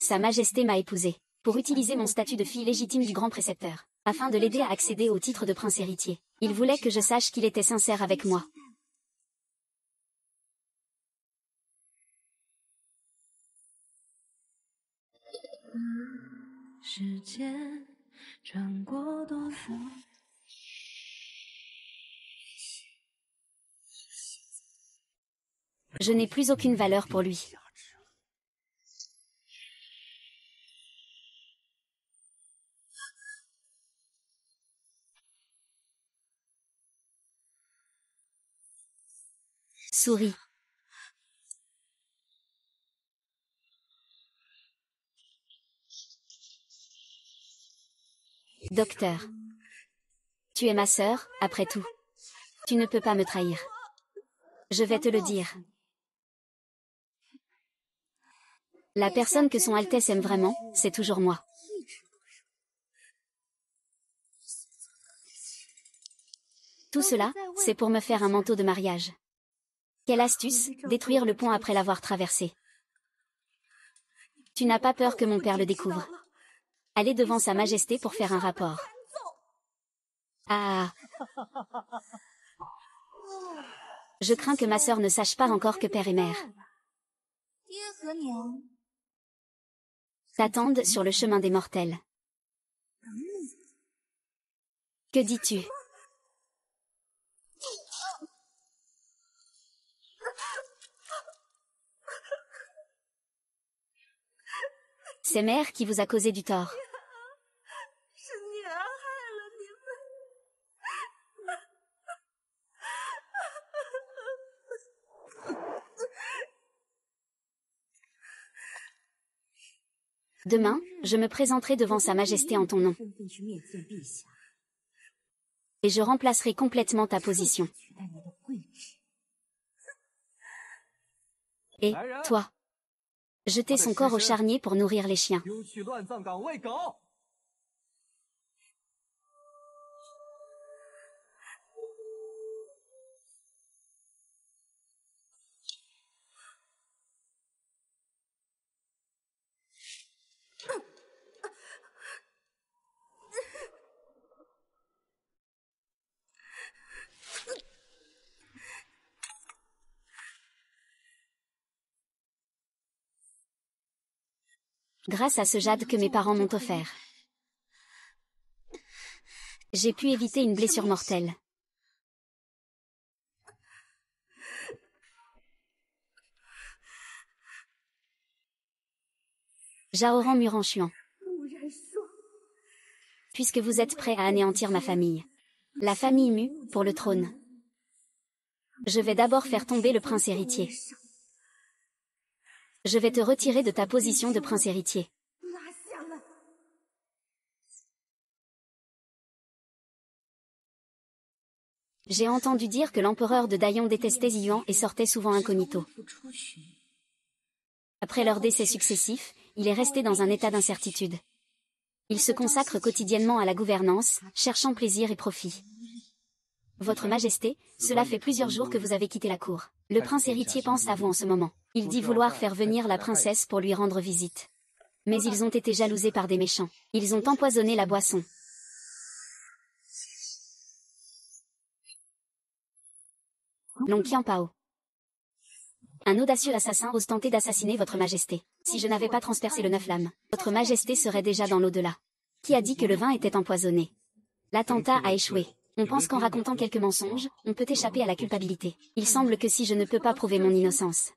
Sa Majesté m'a épousée pour utiliser mon statut de fille légitime du grand précepteur, afin de l'aider à accéder au titre de prince héritier. Il voulait que je sache qu'il était sincère avec moi. Je n'ai plus aucune valeur pour lui. Souris. Docteur. Tu es ma sœur, après tout. Tu ne peux pas me trahir. Je vais te le dire. La personne que son Altesse aime vraiment, c'est toujours moi. Tout cela, c'est pour me faire un manteau de mariage. Quelle astuce, détruire le pont après l'avoir traversé. Tu n'as pas peur que mon père le découvre. Allez devant Sa Majesté pour faire un rapport. Ah. Je crains que ma sœur ne sache pas encore que père et mère t'attendent sur le chemin des mortels. Que dis-tu? C'est mère qui vous a causé du tort. Demain, je me présenterai devant Sa Majesté en ton nom. Et je remplacerai complètement ta position. Et, toi, jeter son corps au charnier pour nourrir les chiens. Grâce à ce jade que mes parents m'ont offert, j'ai pu éviter une blessure mortelle. Jaoran Muranchuan. Puisque vous êtes prêt à anéantir ma famille. La famille Mu, pour le trône. Je vais d'abord faire tomber le prince héritier. Je vais te retirer de ta position de prince héritier. J'ai entendu dire que l'empereur de Dayon détestait Ziyuan et sortait souvent incognito. Après leurs décès successifs, il est resté dans un état d'incertitude. Il se consacre quotidiennement à la gouvernance, cherchant plaisir et profit. Votre Majesté, cela fait plusieurs jours que vous avez quitté la cour. Le prince héritier pense à vous en ce moment. Il dit vouloir faire venir la princesse pour lui rendre visite. Mais ils ont été jalousés par des méchants. Ils ont empoisonné la boisson. Long Qianpao. Un audacieux assassin ose tenter d'assassiner votre Majesté. Si je n'avais pas transpercé le 9 lames, votre Majesté serait déjà dans l'au-delà. Qui a dit que le vin était empoisonné? L'attentat a échoué. On pense qu'en racontant quelques mensonges, on peut échapper à la culpabilité. Il semble que si je ne peux pas prouver mon innocence,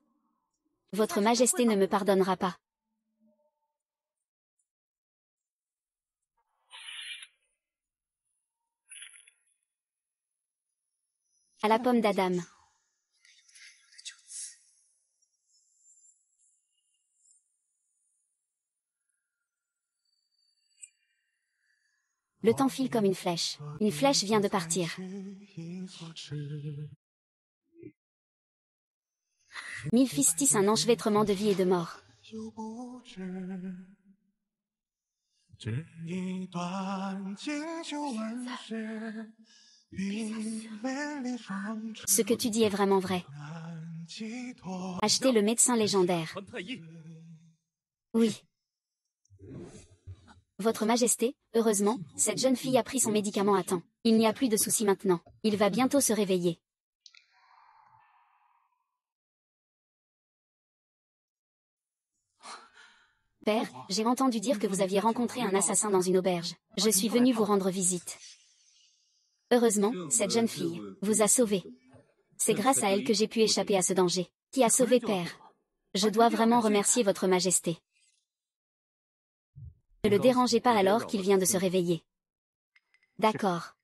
votre Majesté ne me pardonnera pas. À la pomme d'Adam. Le temps file comme une flèche. Une flèche vient de partir. Mille fils tissent un enchevêtrement de vie et de mort. Ce que tu dis est vraiment vrai. Achetez le médecin légendaire. Oui. Votre Majesté, heureusement, cette jeune fille a pris son médicament à temps. Il n'y a plus de soucis maintenant. Il va bientôt se réveiller. Père, j'ai entendu dire que vous aviez rencontré un assassin dans une auberge. Je suis venu vous rendre visite. Heureusement, cette jeune fille vous a sauvé. C'est grâce à elle que j'ai pu échapper à ce danger. Qui a sauvé Père? Je dois vraiment remercier votre Majesté. Ne le dérangez pas alors qu'il vient de se réveiller. D'accord.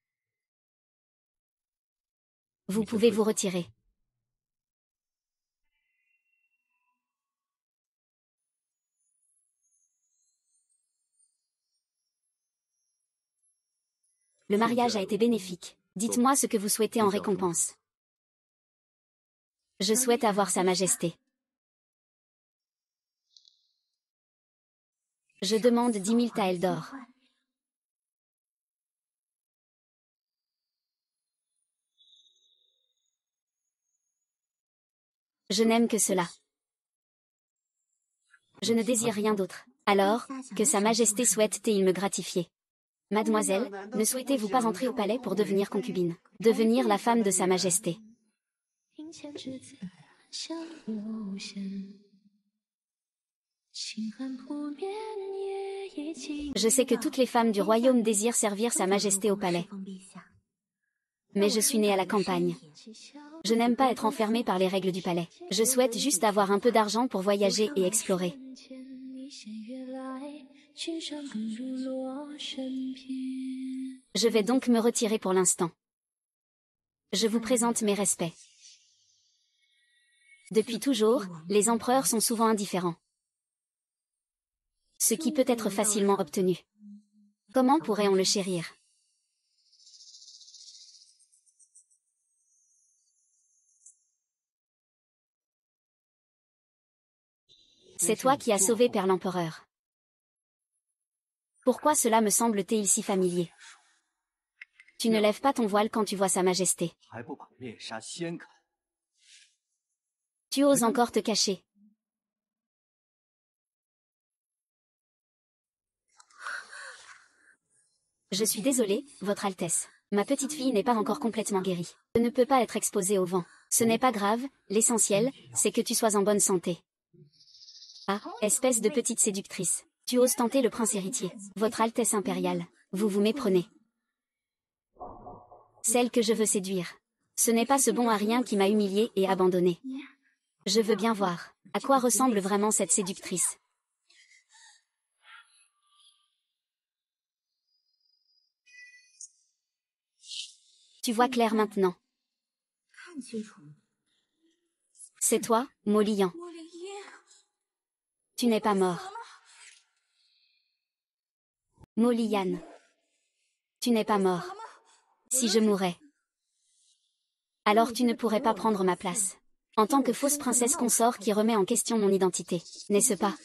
Vous pouvez vous retirer. Le mariage a été bénéfique. Dites-moi ce que vous souhaitez en récompense. Je souhaite avoir Sa Majesté. Je demande 10 000 taels d'or. Je n'aime que cela. Je ne désire rien d'autre. Alors, que Sa Majesté souhaite et il me gratifier. Mademoiselle, ne souhaitez-vous pas entrer au palais pour devenir concubine? Devenir la femme de Sa Majesté. Je sais que toutes les femmes du royaume désirent servir Sa Majesté au palais. Mais je suis née à la campagne. Je n'aime pas être enfermée par les règles du palais. Je souhaite juste avoir un peu d'argent pour voyager et explorer. Je vais donc me retirer pour l'instant. Je vous présente mes respects. Depuis toujours, les empereurs sont souvent indifférents. Ce qui peut être facilement obtenu. Comment pourrait-on le chérir? C'est toi qui as sauvé Père l'Empereur. Pourquoi cela me semble-t-il si familier? Tu ne lèves pas ton voile quand tu vois Sa Majesté. Tu oses encore te cacher. Je suis désolée, Votre Altesse. Ma petite fille n'est pas encore complètement guérie. Je ne peux pas être exposée au vent. Ce n'est pas grave, l'essentiel, c'est que tu sois en bonne santé. Ah, espèce de petite séductrice. Tu oses tenter le prince héritier. Votre Altesse impériale, vous vous méprenez. Celle que je veux séduire. Ce n'est pas ce bon à rien qui m'a humiliée et abandonnée. Je veux bien voir. À quoi ressemble vraiment cette séductrice? Tu vois clair maintenant. C'est toi, Moliyan. Tu n'es pas mort. Moliyan. Tu n'es pas mort. Si je mourais, alors tu ne pourrais pas prendre ma place. En tant que fausse princesse consort qui remet en question mon identité, n'est-ce pas?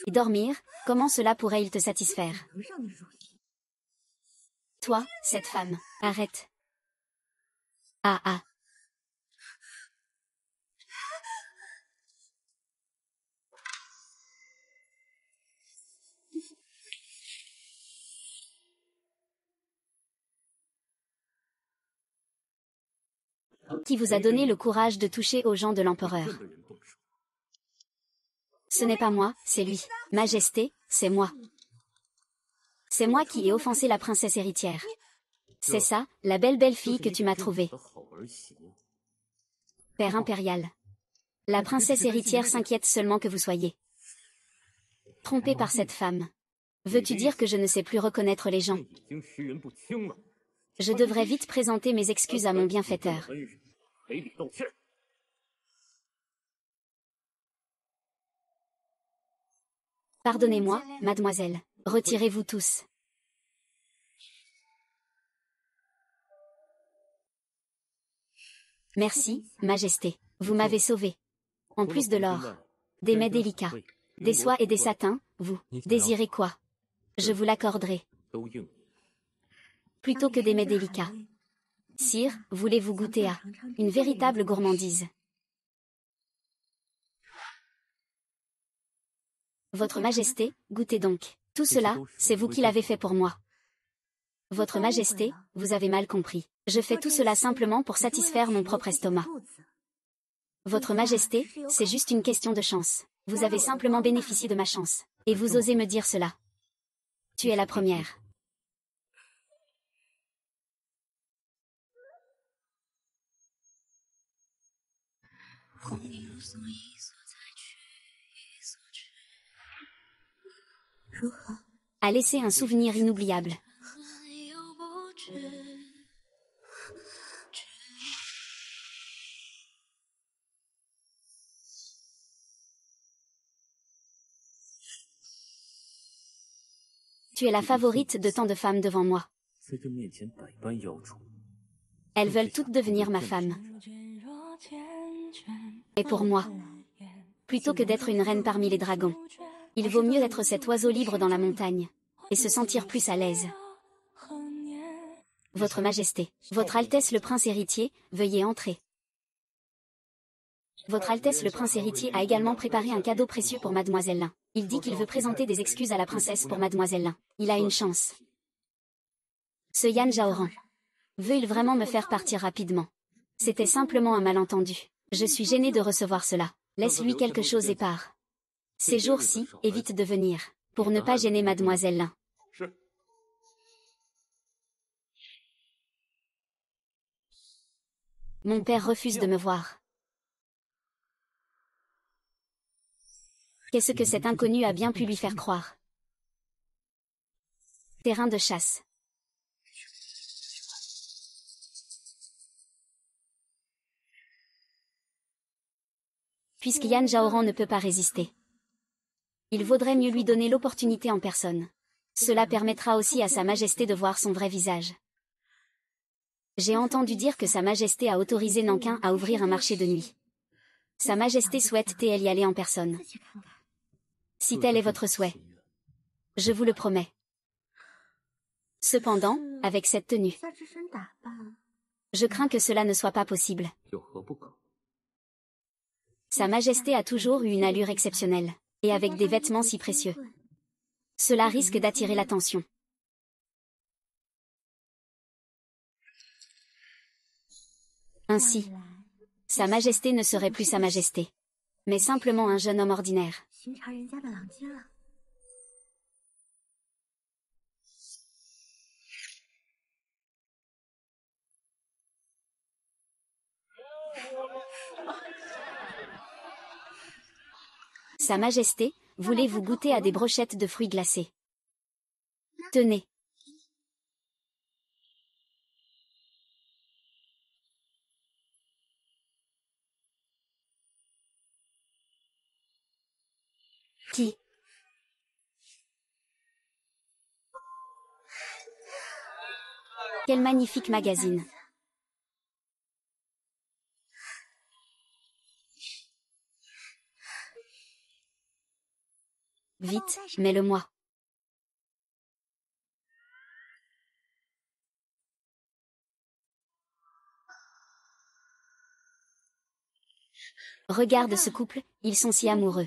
Et dormir, comment cela pourrait-il te satisfaire? Toi, cette femme, arrête. Ah ah. Qui vous a donné le courage de toucher aux gens de l'empereur? Ce n'est pas moi, c'est lui. Majesté, c'est moi. C'est moi qui ai offensé la princesse héritière. C'est ça, la belle fille que tu m'as trouvée. Père impérial. La princesse héritière s'inquiète seulement que vous soyez trompé par cette femme. Veux-tu dire que je ne sais plus reconnaître les gens? Je devrais vite présenter mes excuses à mon bienfaiteur. Pardonnez-moi, mademoiselle. Retirez-vous tous. Merci, Majesté. Vous m'avez sauvé. En plus de l'or, des mets délicats, des soies et des satins, vous désirez quoi? Je vous l'accorderai. Plutôt que des mets délicats. Sire, voulez-vous goûter à une véritable gourmandise? Votre Majesté, goûtez donc. Tout cela, c'est vous qui l'avez fait pour moi. Votre Majesté, vous avez mal compris. Je fais tout cela simplement pour satisfaire mon propre estomac. Votre Majesté, c'est juste une question de chance. Vous avez simplement bénéficié de ma chance. Et vous osez me dire cela. Tu es la première. A laissé un souvenir inoubliable. Tu es la favorite de tant de femmes devant moi. Elles veulent toutes devenir ma femme. Et pour moi, plutôt que d'être une reine parmi les dragons, il vaut mieux être cet oiseau libre dans la montagne, et se sentir plus à l'aise. Votre Majesté, Votre Altesse le Prince héritier, veuillez entrer. Votre Altesse le Prince héritier a également préparé un cadeau précieux pour Mademoiselle Lin. Il dit qu'il veut présenter des excuses à la princesse pour Mademoiselle Lin. Il a une chance. Ce Yan Zhaoran. Veut-il vraiment me faire partir rapidement? C'était simplement un malentendu. Je suis gênée de recevoir cela. Laisse-lui quelque chose et pars. Ces jours-ci, évite de venir, pour ne pas gêner Mademoiselle Lin. Mon père refuse de me voir. Qu'est-ce que cet inconnu a bien pu lui faire croire? Terrain de chasse. Puisque Yan Zhaoran ne peut pas résister, il vaudrait mieux lui donner l'opportunité en personne. Cela permettra aussi à Sa Majesté de voir son vrai visage. J'ai entendu dire que Sa Majesté a autorisé Nankin à ouvrir un marché de nuit. Sa Majesté souhaite-t-elle y aller en personne? Si tel est votre souhait, je vous le promets. Cependant, avec cette tenue, je crains que cela ne soit pas possible. Sa Majesté a toujours eu une allure exceptionnelle, et avec des vêtements si précieux. Cela risque d'attirer l'attention. Ainsi, Sa Majesté ne serait plus Sa Majesté, mais simplement un jeune homme ordinaire. Sa Majesté, voulez-vous goûter à des brochettes de fruits glacés? Tenez. Qui? Quel magnifique magazine. Vite, mets-le-moi. Regarde ce couple, ils sont si amoureux.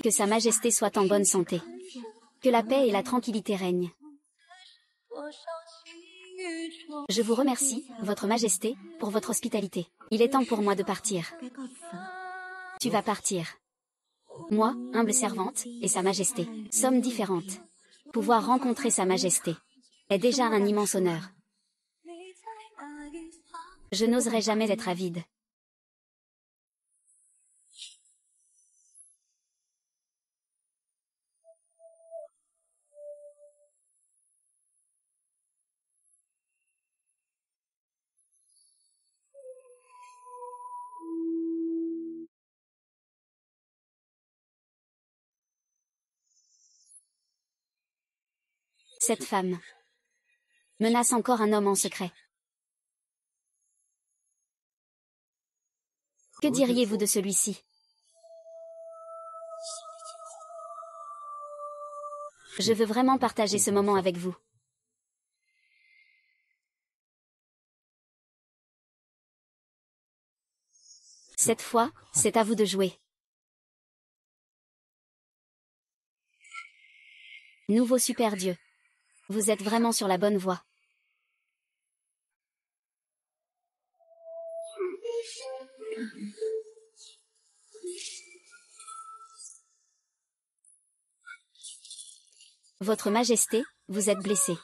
Que Sa Majesté soit en bonne santé. Que la paix et la tranquillité règnent. Je vous remercie, Votre Majesté, pour votre hospitalité. Il est temps pour moi de partir. Tu vas partir. Moi, humble servante, et Sa Majesté, sommes différentes. Pouvoir rencontrer Sa Majesté est déjà un immense honneur. Je n'oserais jamais être avide. Cette femme menace encore un homme en secret. Que diriez-vous de celui-ci? Je veux vraiment partager ce moment avec vous. Cette fois, c'est à vous de jouer. Nouveau super dieu. Vous êtes vraiment sur la bonne voie. Votre Majesté, vous êtes blessé.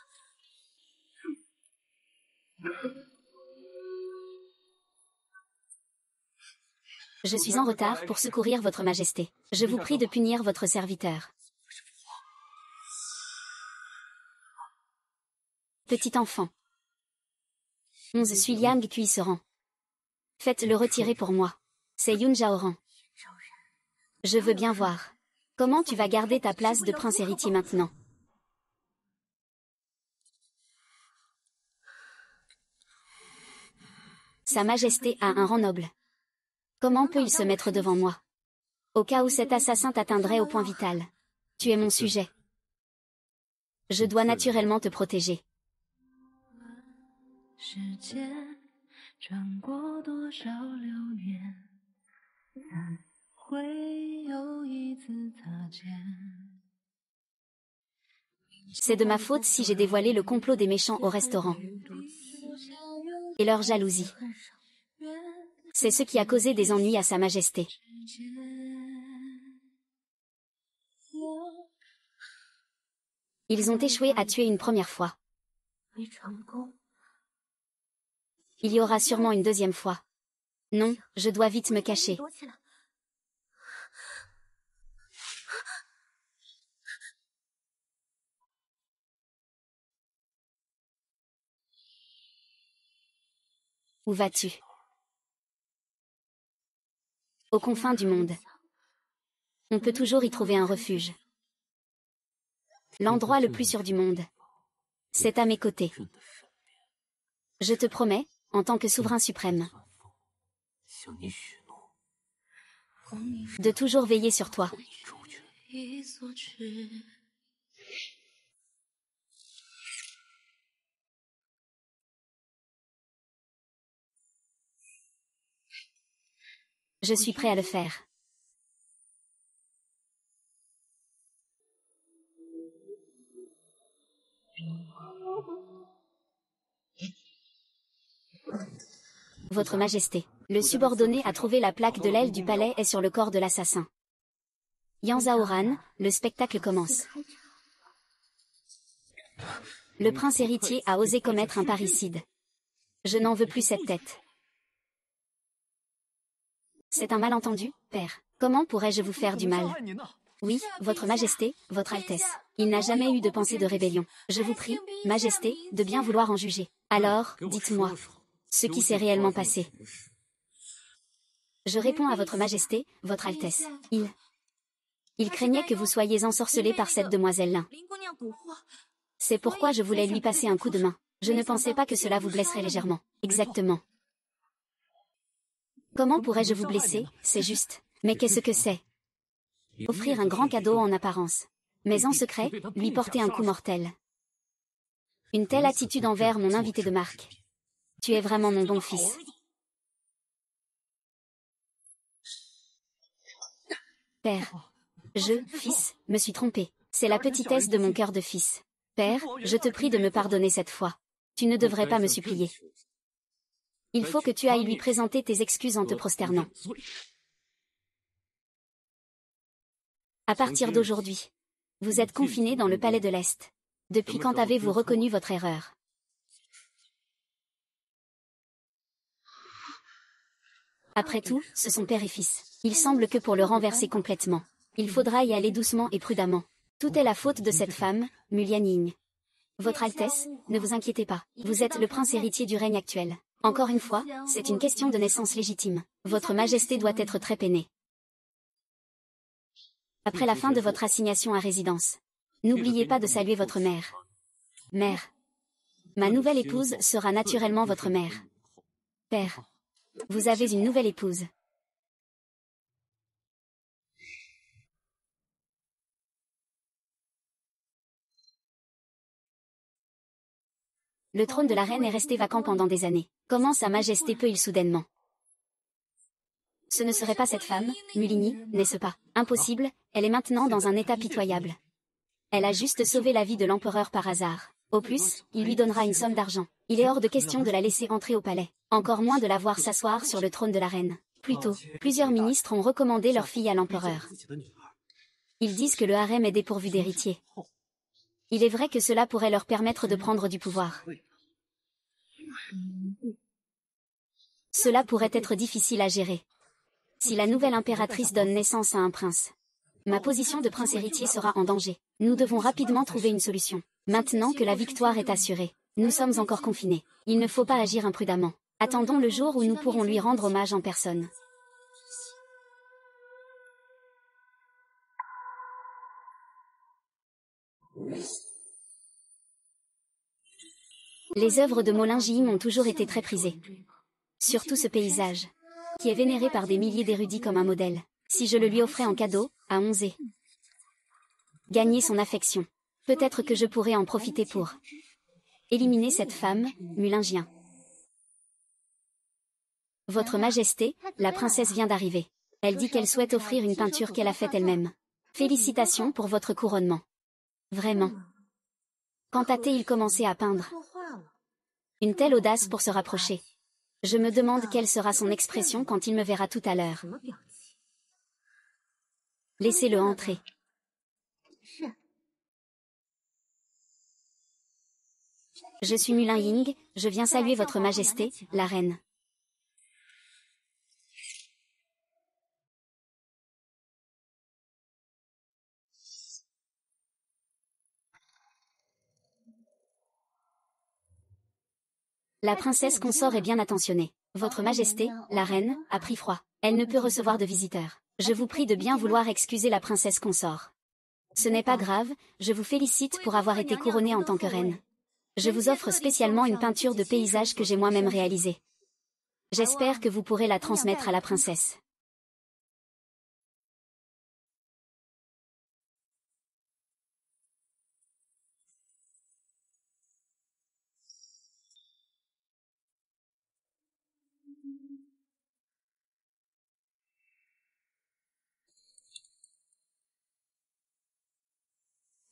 Je suis en retard pour secourir votre Majesté. Je vous prie de punir votre serviteur. Petit enfant. 11 suis Liang Kui se rend. Faites-le retirer pour moi. C'est Yun Jaoran. Je veux bien voir. Comment tu vas garder ta place de prince héritier maintenant? Sa Majesté a un rang noble. Comment peut-il se mettre devant moi? Au cas où cet assassin t'atteindrait au point vital. Tu es mon sujet. Je dois naturellement te protéger. C'est de ma faute si j'ai dévoilé le complot des méchants au restaurant. Et leur jalousie. C'est ce qui a causé des ennuis à Sa Majesté. Ils ont échoué à tuer une première fois. Il y aura sûrement une deuxième fois. Non, je dois vite me cacher. Où vas-tu? Aux confins du monde. On peut toujours y trouver un refuge. L'endroit le plus sûr du monde. C'est à mes côtés. Je te promets, en tant que souverain suprême, de toujours veiller sur toi. Je suis prêt à le faire. Votre Majesté, le subordonné a trouvé la plaque de l'aile du palais et sur le corps de l'assassin. Yan Zhaoran, le spectacle commence. Le prince héritier a osé commettre un parricide. Je n'en veux plus cette tête. C'est un malentendu, père. Comment pourrais-je vous faire du mal? Oui, votre Majesté, votre Altesse. Il n'a jamais eu de pensée de rébellion. Je vous prie, Majesté, de bien vouloir en juger. Alors, dites-moi ce qui s'est réellement passé. Je réponds à votre Majesté, votre Altesse. Il craignait que vous soyez ensorcelé par cette demoiselle-là. C'est pourquoi je voulais lui passer un coup de main. Je ne pensais pas que cela vous blesserait légèrement. Exactement. Comment pourrais-je vous blesser? C'est juste. Mais qu'est-ce que c'est? Offrir un grand cadeau en apparence. Mais en secret, lui porter un coup mortel. Une telle attitude envers mon invité de marque. Tu es vraiment mon bon fils. Père. Fils, me suis trompé. C'est la petitesse de mon cœur de fils. Père, je te prie de me pardonner cette fois. Tu ne devrais pas me supplier. Il faut que tu ailles lui présenter tes excuses en te prosternant. À partir d'aujourd'hui, vous êtes confiné dans le palais de l'Est. Depuis quand avez-vous reconnu votre erreur? Après tout, ce sont père et fils. Il semble que pour le renverser complètement, il faudra y aller doucement et prudemment. Tout est la faute de cette femme, Mulianing. Votre Altesse, ne vous inquiétez pas, vous êtes le prince héritier du règne actuel. Encore une fois, c'est une question de naissance légitime. Votre Majesté doit être très peinée. Après la fin de votre assignation à résidence, n'oubliez pas de saluer votre mère. Mère. Ma nouvelle épouse sera naturellement votre mère. Père. Vous avez une nouvelle épouse. Le trône de la reine est resté vacant pendant des années. Comment Sa Majesté peut-il soudainement? Ce ne serait pas cette femme, Mulini, n'est-ce pas? Impossible, elle est maintenant dans un état pitoyable. Elle a juste sauvé la vie de l'empereur par hasard. Au plus, il lui donnera une somme d'argent. Il est hors de question de la laisser entrer au palais, encore moins de la voir s'asseoir sur le trône de la reine. Plutôt, plusieurs ministres ont recommandé leur fille à l'empereur. Ils disent que le harem est dépourvu d'héritiers. Il est vrai que cela pourrait leur permettre de prendre du pouvoir. Cela pourrait être difficile à gérer. Si la nouvelle impératrice donne naissance à un prince, ma position de prince héritier sera en danger. Nous devons rapidement trouver une solution. Maintenant que la victoire est assurée, nous sommes encore confinés. Il ne faut pas agir imprudemment. Attendons le jour où nous pourrons lui rendre hommage en personne. Les œuvres de Molinghi ont toujours été très prisées. Surtout ce paysage, qui est vénéré par des milliers d'érudits comme un modèle. Si je le lui offrais en cadeau, à Onze, gagner son affection. Peut-être que je pourrais en profiter pour éliminer cette femme, Mulingien. Votre Majesté, la princesse vient d'arriver. Elle dit qu'elle souhaite offrir une peinture qu'elle a faite elle-même. Félicitations pour votre couronnement. Vraiment. Quand a-t-il commencé à peindre? Une telle audace pour se rapprocher. Je me demande quelle sera son expression quand il me verra tout à l'heure. Laissez-le entrer. Je suis Mulin Ying, je viens saluer votre Majesté, la reine. La princesse consort est bien attentionnée. Votre Majesté, la reine, a pris froid. Elle ne peut recevoir de visiteurs. Je vous prie de bien vouloir excuser la princesse consort. Ce n'est pas grave, je vous félicite pour avoir été couronnée en tant que reine. Je vous offre spécialement une peinture de paysage que j'ai moi-même réalisée. J'espère que vous pourrez la transmettre à la princesse.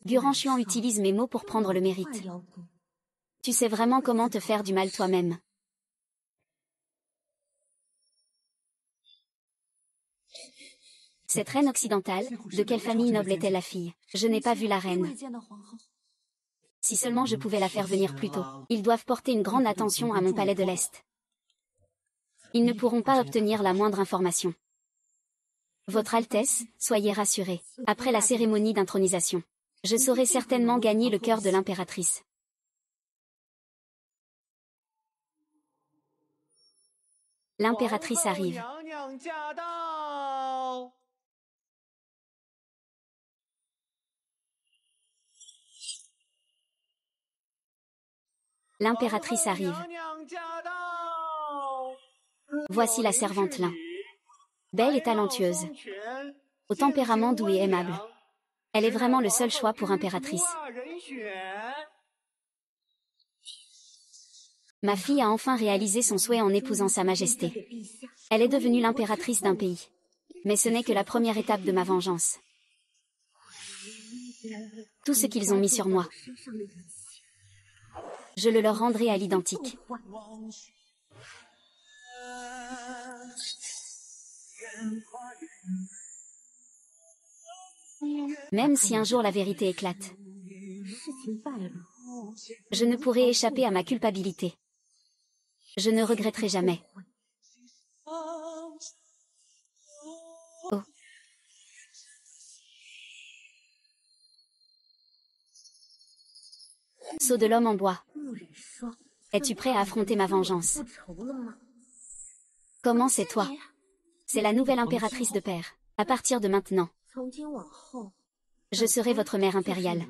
Guranchuan utilise mes mots pour prendre le mérite. Tu sais vraiment comment te faire du mal toi-même. Cette reine occidentale, de quelle famille noble est-elle la fille? Je n'ai pas vu la reine. Si seulement je pouvais la faire venir plus tôt. Ils doivent porter une grande attention à mon palais de l'Est. Ils ne pourront pas obtenir la moindre information. Votre Altesse, soyez rassurée. Après la cérémonie d'intronisation, je saurai certainement gagner le cœur de l'impératrice. L'impératrice arrive. L'impératrice arrive. Voici la servante Lin. Belle et talentueuse. Au tempérament doux et aimable. Elle est vraiment le seul choix pour impératrice. Ma fille a enfin réalisé son souhait en épousant Sa Majesté. Elle est devenue l'impératrice d'un pays. Mais ce n'est que la première étape de ma vengeance. Tout ce qu'ils ont mis sur moi, je le leur rendrai à l'identique. Même si un jour la vérité éclate, je ne pourrai échapper à ma culpabilité. Je ne regretterai jamais. Oh. Sceau de l'homme en bois. Es-tu prêt à affronter ma vengeance? Comment c'est toi? C'est la nouvelle impératrice de Père. À partir de maintenant, je serai votre mère impériale.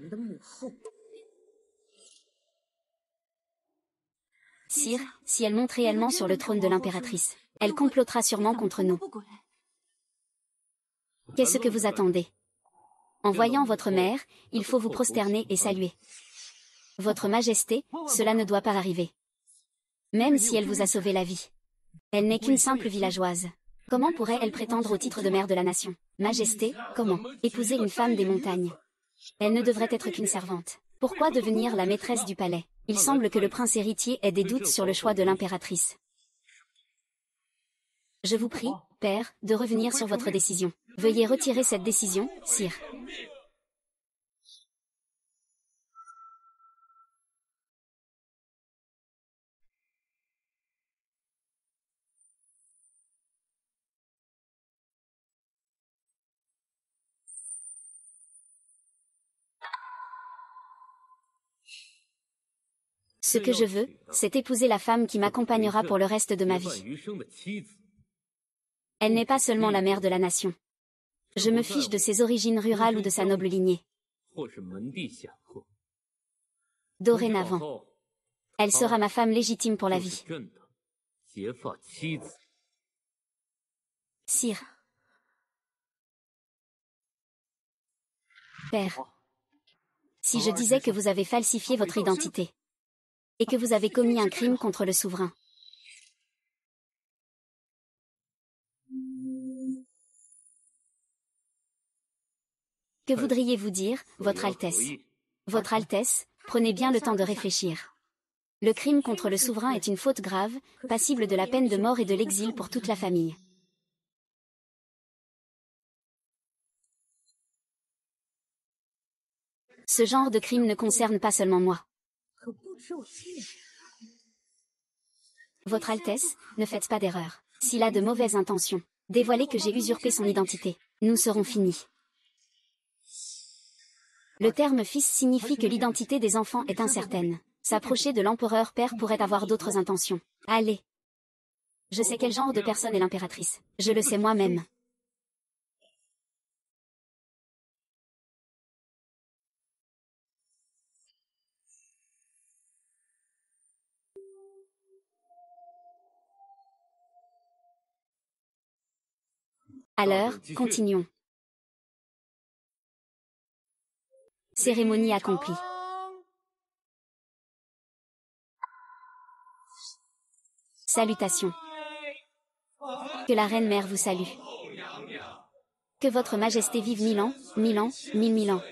Sire, si elle monte réellement sur le trône de l'impératrice, elle complotera sûrement contre nous. Qu'est-ce que vous attendez? En voyant votre mère, il faut vous prosterner et saluer. Votre Majesté, cela ne doit pas arriver. Même si elle vous a sauvé la vie. Elle n'est qu'une simple villageoise. Comment pourrait-elle prétendre au titre de mère de la nation? Majesté, comment épouser une femme des montagnes? Elle ne devrait être qu'une servante. Pourquoi devenir la maîtresse du palais? Il semble que le prince héritier ait des doutes sur le choix de l'impératrice. Je vous prie, père, de revenir sur votre décision. Veuillez retirer cette décision, sire. Ce que je veux, c'est épouser la femme qui m'accompagnera pour le reste de ma vie. Elle n'est pas seulement la mère de la nation. Je me fiche de ses origines rurales ou de sa noble lignée. Dorénavant, elle sera ma femme légitime pour la vie. Sire. Père. Si je disais que vous avez falsifié votre identité, et que vous avez commis un crime contre le souverain. Que voudriez-vous dire, Votre Altesse? Votre Altesse, prenez bien le temps de réfléchir. Le crime contre le souverain est une faute grave, passible de la peine de mort et de l'exil pour toute la famille. Ce genre de crime ne concerne pas seulement moi. Votre Altesse, ne faites pas d'erreur. S'il a de mauvaises intentions, dévoilez que j'ai usurpé son identité. Nous serons finis. Le terme fils signifie que l'identité des enfants est incertaine. S'approcher de l'empereur père pourrait avoir d'autres intentions. Allez. Je sais quel genre de personne est l'impératrice. Je le sais moi-même. Alors, continuons. Cérémonie accomplie. Salutations. Que la reine mère vous salue. Que votre majesté vive 1000 ans, 1000 ans, 1000 ans.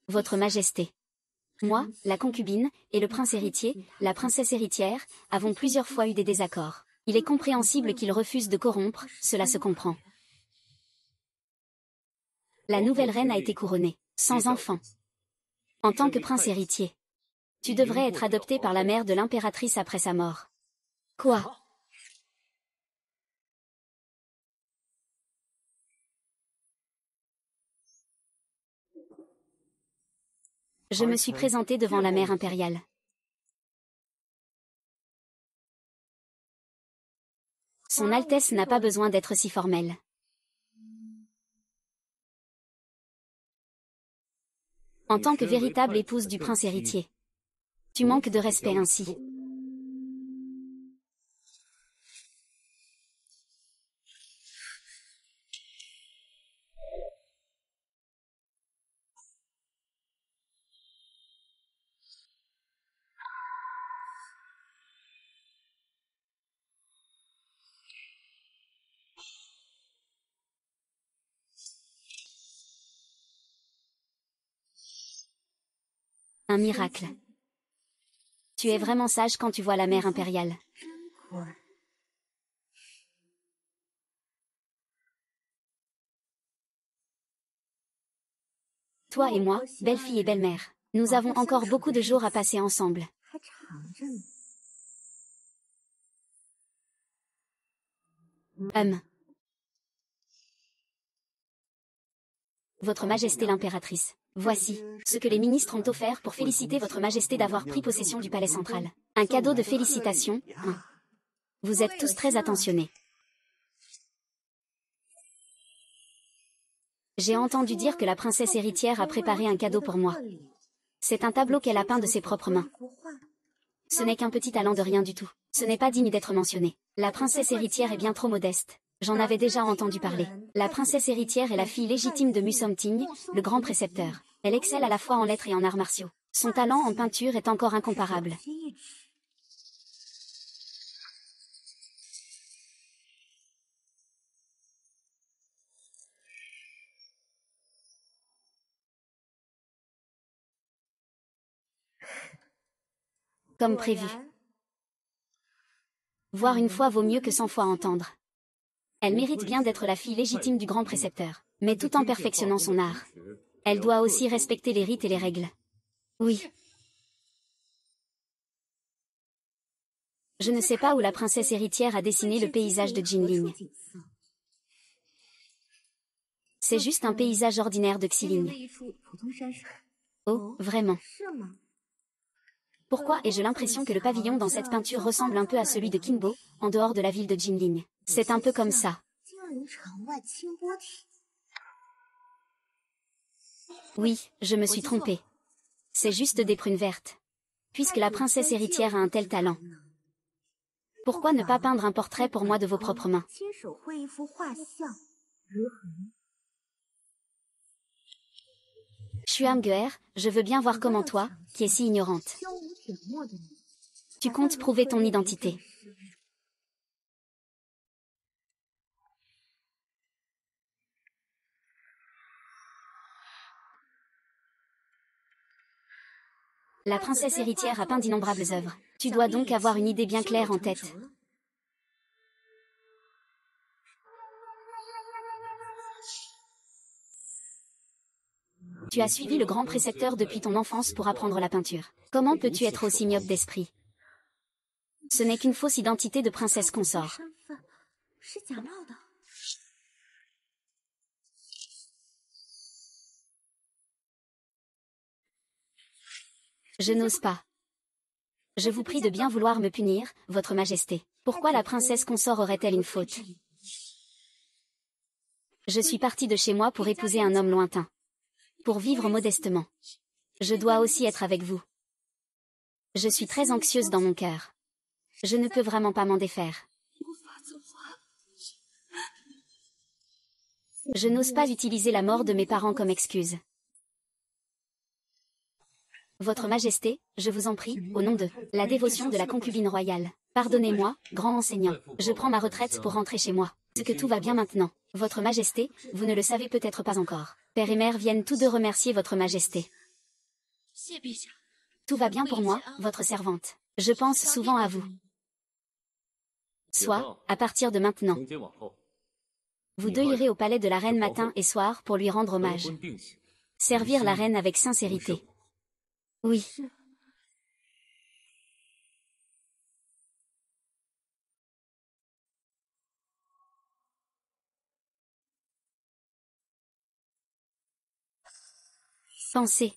Votre majesté. Moi, la concubine, et le prince héritier, la princesse héritière, avons plusieurs fois eu des désaccords. Il est compréhensible qu'il refuse de corrompre, cela se comprend. La nouvelle reine a été couronnée, sans enfant. En tant que prince héritier, tu devrais être adopté par la mère de l'impératrice après sa mort. Quoi? Je me suis présenté devant la mère impériale. Son Altesse n'a pas besoin d'être si formelle. En tant que véritable épouse du prince héritier, tu manques de respect ainsi. Un miracle. Tu es vraiment sage quand tu vois la mère impériale. Toi et moi, belle-fille et belle-mère, nous avons encore beaucoup de jours à passer ensemble. Votre Majesté l'impératrice, voici ce que les ministres ont offert pour féliciter Votre Majesté d'avoir pris possession du palais central. Un cadeau de félicitations. Vous êtes tous très attentionnés. J'ai entendu dire que la princesse héritière a préparé un cadeau pour moi. C'est un tableau qu'elle a peint de ses propres mains. Ce n'est qu'un petit talent de rien du tout. Ce n'est pas digne d'être mentionné. La princesse héritière est bien trop modeste. J'en avais déjà entendu parler. La princesse héritière est la fille légitime de Musomting, le grand précepteur. Elle excelle à la fois en lettres et en arts martiaux. Son talent en peinture est encore incomparable. Comme prévu. Voir une fois vaut mieux que 100 fois entendre. Elle mérite bien d'être la fille légitime du grand précepteur, mais tout en perfectionnant son art. Elle doit aussi respecter les rites et les règles. Oui. Je ne sais pas où la princesse héritière a dessiné le paysage de Jinling. C'est juste un paysage ordinaire de Xiling. Oh, vraiment. Pourquoi ai-je l'impression que le pavillon dans cette peinture ressemble un peu à celui de Qingbo, en dehors de la ville de Jinling? C'est un peu comme ça. Oui, je me suis trompée. C'est juste des prunes vertes. Puisque la princesse héritière a un tel talent. Pourquoi ne pas peindre un portrait pour moi de vos propres mains? Xuan-Geer, je veux bien voir comment toi, qui es si ignorante. Tu comptes prouver ton identité. La princesse héritière a peint d'innombrables œuvres. Tu dois donc avoir une idée bien claire en tête. Tu as suivi le grand précepteur depuis ton enfance pour apprendre la peinture. Comment peux-tu être aussi myope d'esprit? Ce n'est qu'une fausse identité de princesse consort. Je n'ose pas. Je vous prie de bien vouloir me punir, votre majesté. Pourquoi la princesse consort aurait-elle une faute? Je suis partie de chez moi pour épouser un homme lointain. Pour vivre modestement. Je dois aussi être avec vous. Je suis très anxieuse dans mon cœur. Je ne peux vraiment pas m'en défaire. Je n'ose pas utiliser la mort de mes parents comme excuse. Votre Majesté, je vous en prie, au nom de la dévotion de la concubine royale. Pardonnez-moi, grand enseignant. Je prends ma retraite pour rentrer chez moi. C'est que tout va bien maintenant. Votre Majesté, vous ne le savez peut-être pas encore. Père et mère viennent tous deux remercier votre Majesté. Tout va bien pour moi, votre servante. Je pense souvent à vous. Soit, à partir de maintenant. Vous deux irez au palais de la reine matin et soir pour lui rendre hommage. Servir la reine avec sincérité. Oui. Pensez.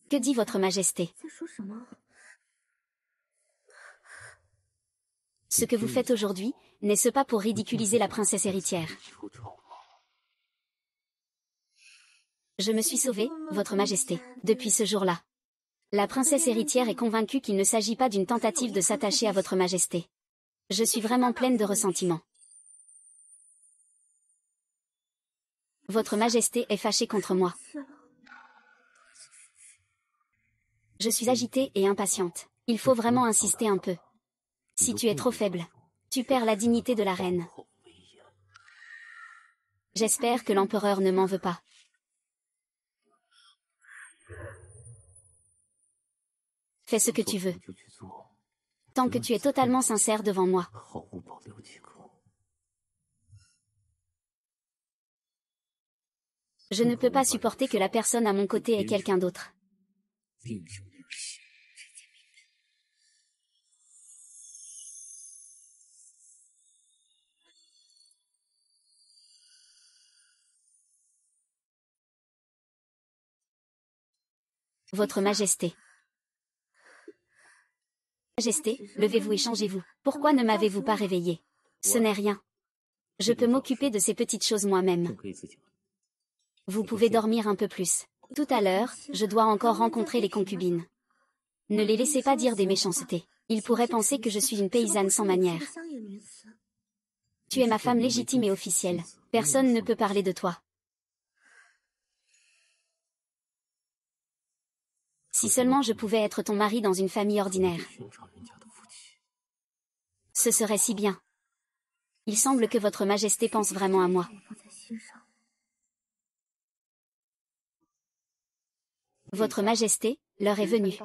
Que dit votre Majesté? Ce que vous faites aujourd'hui, n'est-ce pas pour ridiculiser la princesse héritière? Je me suis sauvée, votre Majesté, depuis ce jour-là. La princesse héritière est convaincue qu'il ne s'agit pas d'une tentative de s'attacher à votre Majesté. Je suis vraiment pleine de ressentiment. Votre Majesté est fâchée contre moi. Je suis agitée et impatiente. Il faut vraiment insister un peu. Si tu es trop faible, tu perds la dignité de la reine. J'espère que l'empereur ne m'en veut pas. Fais ce que tu veux. Tant que tu es totalement sincère devant moi. Je ne peux pas supporter que la personne à mon côté ait quelqu'un d'autre. Votre Majesté. Majesté, levez-vous et changez-vous. Pourquoi ne m'avez-vous pas réveillé? Ce n'est rien. Je peux m'occuper de ces petites choses moi-même. Vous pouvez dormir un peu plus. Tout à l'heure, je dois encore rencontrer les concubines. Ne les laissez pas dire des méchancetés. Ils pourraient penser que je suis une paysanne sans manières. Tu es ma femme légitime et officielle. Personne ne peut parler de toi. Si seulement je pouvais être ton mari dans une famille ordinaire. Ce serait si bien. Il semble que votre majesté pense vraiment à moi. Votre majesté, l'heure est venue.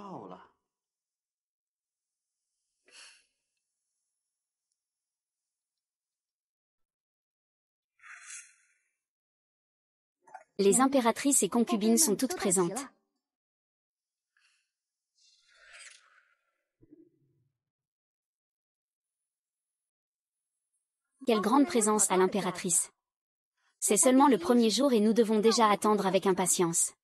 Les impératrices et concubines sont toutes présentes. Quelle grande présence à l'impératrice. C'est seulement le premier jour et nous devons déjà attendre avec impatience.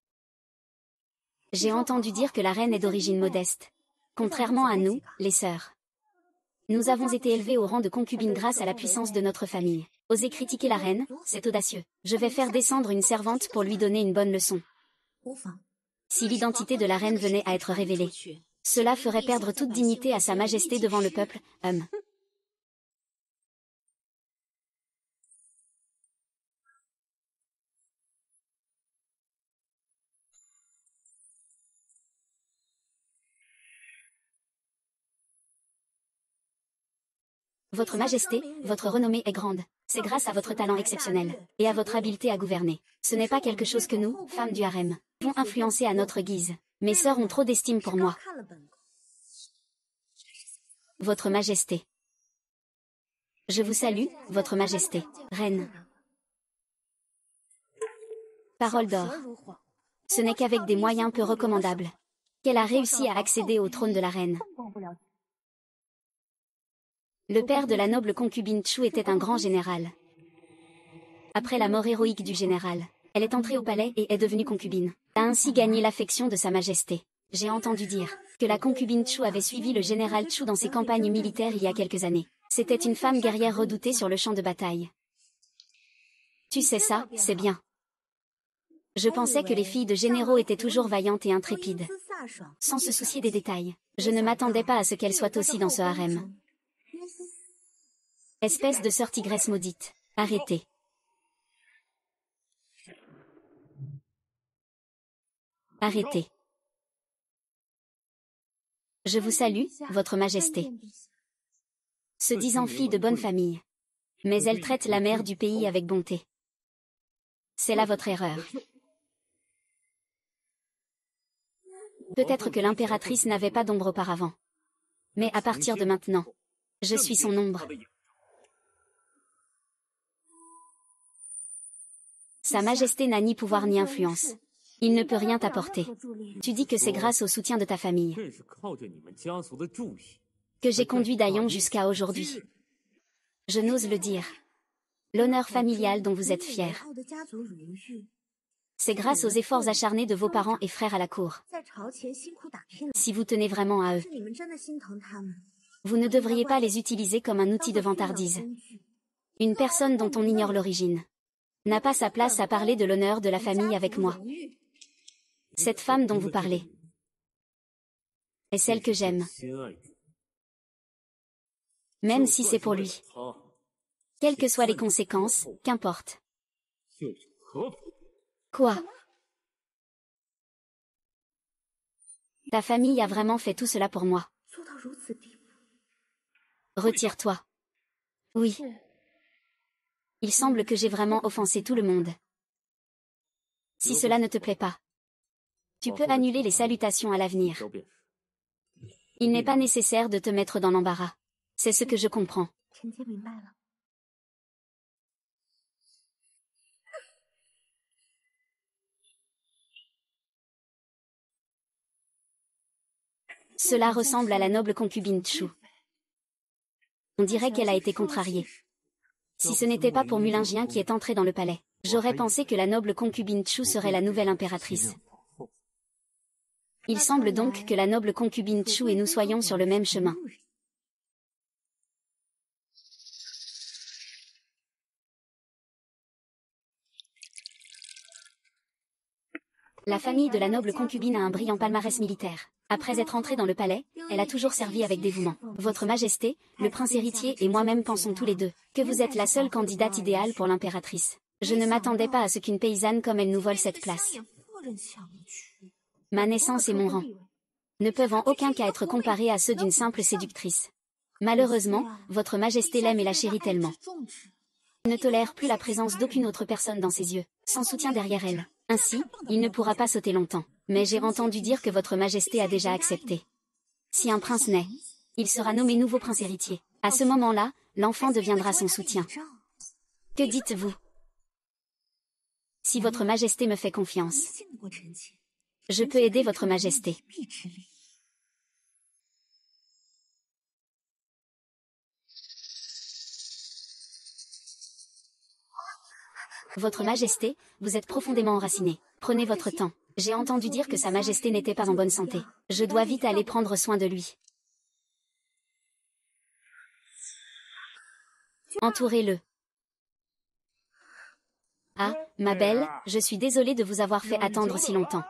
J'ai entendu dire que la reine est d'origine modeste. Contrairement à nous, les sœurs. Nous avons été élevées au rang de concubines grâce à la puissance de notre famille. Osez critiquer la reine, c'est audacieux. Je vais faire descendre une servante pour lui donner une bonne leçon. Si l'identité de la reine venait à être révélée, cela ferait perdre toute dignité à sa majesté devant le peuple, Votre majesté, votre renommée est grande. C'est grâce à votre talent exceptionnel, et à votre habileté à gouverner. Ce n'est pas quelque chose que nous, femmes du harem, pouvons influencer à notre guise. Mes sœurs ont trop d'estime pour moi. Votre majesté. Je vous salue, votre majesté, reine. Parole d'or. Ce n'est qu'avec des moyens peu recommandables qu'elle a réussi à accéder au trône de la reine. Le père de la noble concubine Chu était un grand général. Après la mort héroïque du général, elle est entrée au palais et est devenue concubine. Elle a ainsi gagné l'affection de sa majesté. J'ai entendu dire que la concubine Chu avait suivi le général Chu dans ses campagnes militaires il y a quelques années. C'était une femme guerrière redoutée sur le champ de bataille. Tu sais ça, c'est bien. Je pensais que les filles de généraux étaient toujours vaillantes et intrépides. Sans se soucier des détails, je ne m'attendais pas à ce qu'elles soient aussi dans ce harem. Espèce de sœur tigresse maudite. Arrêtez. Arrêtez. Je vous salue, votre majesté. Se disant fille de bonne famille. Mais elle traite la mère du pays avec bonté. C'est là votre erreur. Peut-être que l'impératrice n'avait pas d'ombre auparavant. Mais à partir de maintenant, je suis son ombre. Sa majesté n'a ni pouvoir ni influence. Il ne peut rien t'apporter. Tu dis que c'est grâce au soutien de ta famille que j'ai conduit Daillon jusqu'à aujourd'hui. Je n'ose le dire. L'honneur familial dont vous êtes fier. C'est grâce aux efforts acharnés de vos parents et frères à la cour. Si vous tenez vraiment à eux, vous ne devriez pas les utiliser comme un outil de vantardise. Une personne dont on ignore l'origine n'a pas sa place à parler de l'honneur de la famille avec moi. Cette femme dont vous parlez est celle que j'aime. Même si c'est pour lui. Quelles que soient les conséquences, qu'importe. Quoi? Ta famille a vraiment fait tout cela pour moi. Retire-toi. Oui. Il semble que j'ai vraiment offensé tout le monde. Si cela ne te plaît pas, tu peux annuler les salutations à l'avenir. Il n'est pas nécessaire de te mettre dans l'embarras. C'est ce que je comprends. Cela ressemble à la noble concubine Chu. On dirait qu'elle a été contrariée. Si ce n'était pas pour Mulingien qui est entré dans le palais, j'aurais pensé que la noble concubine Chu serait la nouvelle impératrice. Il semble donc que la noble concubine Chu et nous soyons sur le même chemin. La famille de la noble concubine a un brillant palmarès militaire. Après être entrée dans le palais, elle a toujours servi avec dévouement. Votre Majesté, le prince héritier et moi-même pensons tous les deux que vous êtes la seule candidate idéale pour l'impératrice. Je ne m'attendais pas à ce qu'une paysanne comme elle nous vole cette place. Ma naissance et mon rang ne peuvent en aucun cas être comparés à ceux d'une simple séductrice. Malheureusement, votre Majesté l'aime et la chérit tellement. Il ne tolère plus la présence d'aucune autre personne dans ses yeux, sans soutien derrière elle. Ainsi, il ne pourra pas sauter longtemps. Mais j'ai entendu dire que votre Majesté a déjà accepté. Si un prince naît, il sera nommé nouveau prince héritier. À ce moment-là, l'enfant deviendra son soutien. Que dites-vous? Si votre Majesté me fait confiance, je peux aider votre Majesté. Votre Majesté, vous êtes profondément enracinée. Prenez votre temps. J'ai entendu dire que Sa Majesté n'était pas en bonne santé. Je dois vite aller prendre soin de lui. Entourez-le. Ah, ma belle, je suis désolée de vous avoir fait attendre si longtemps.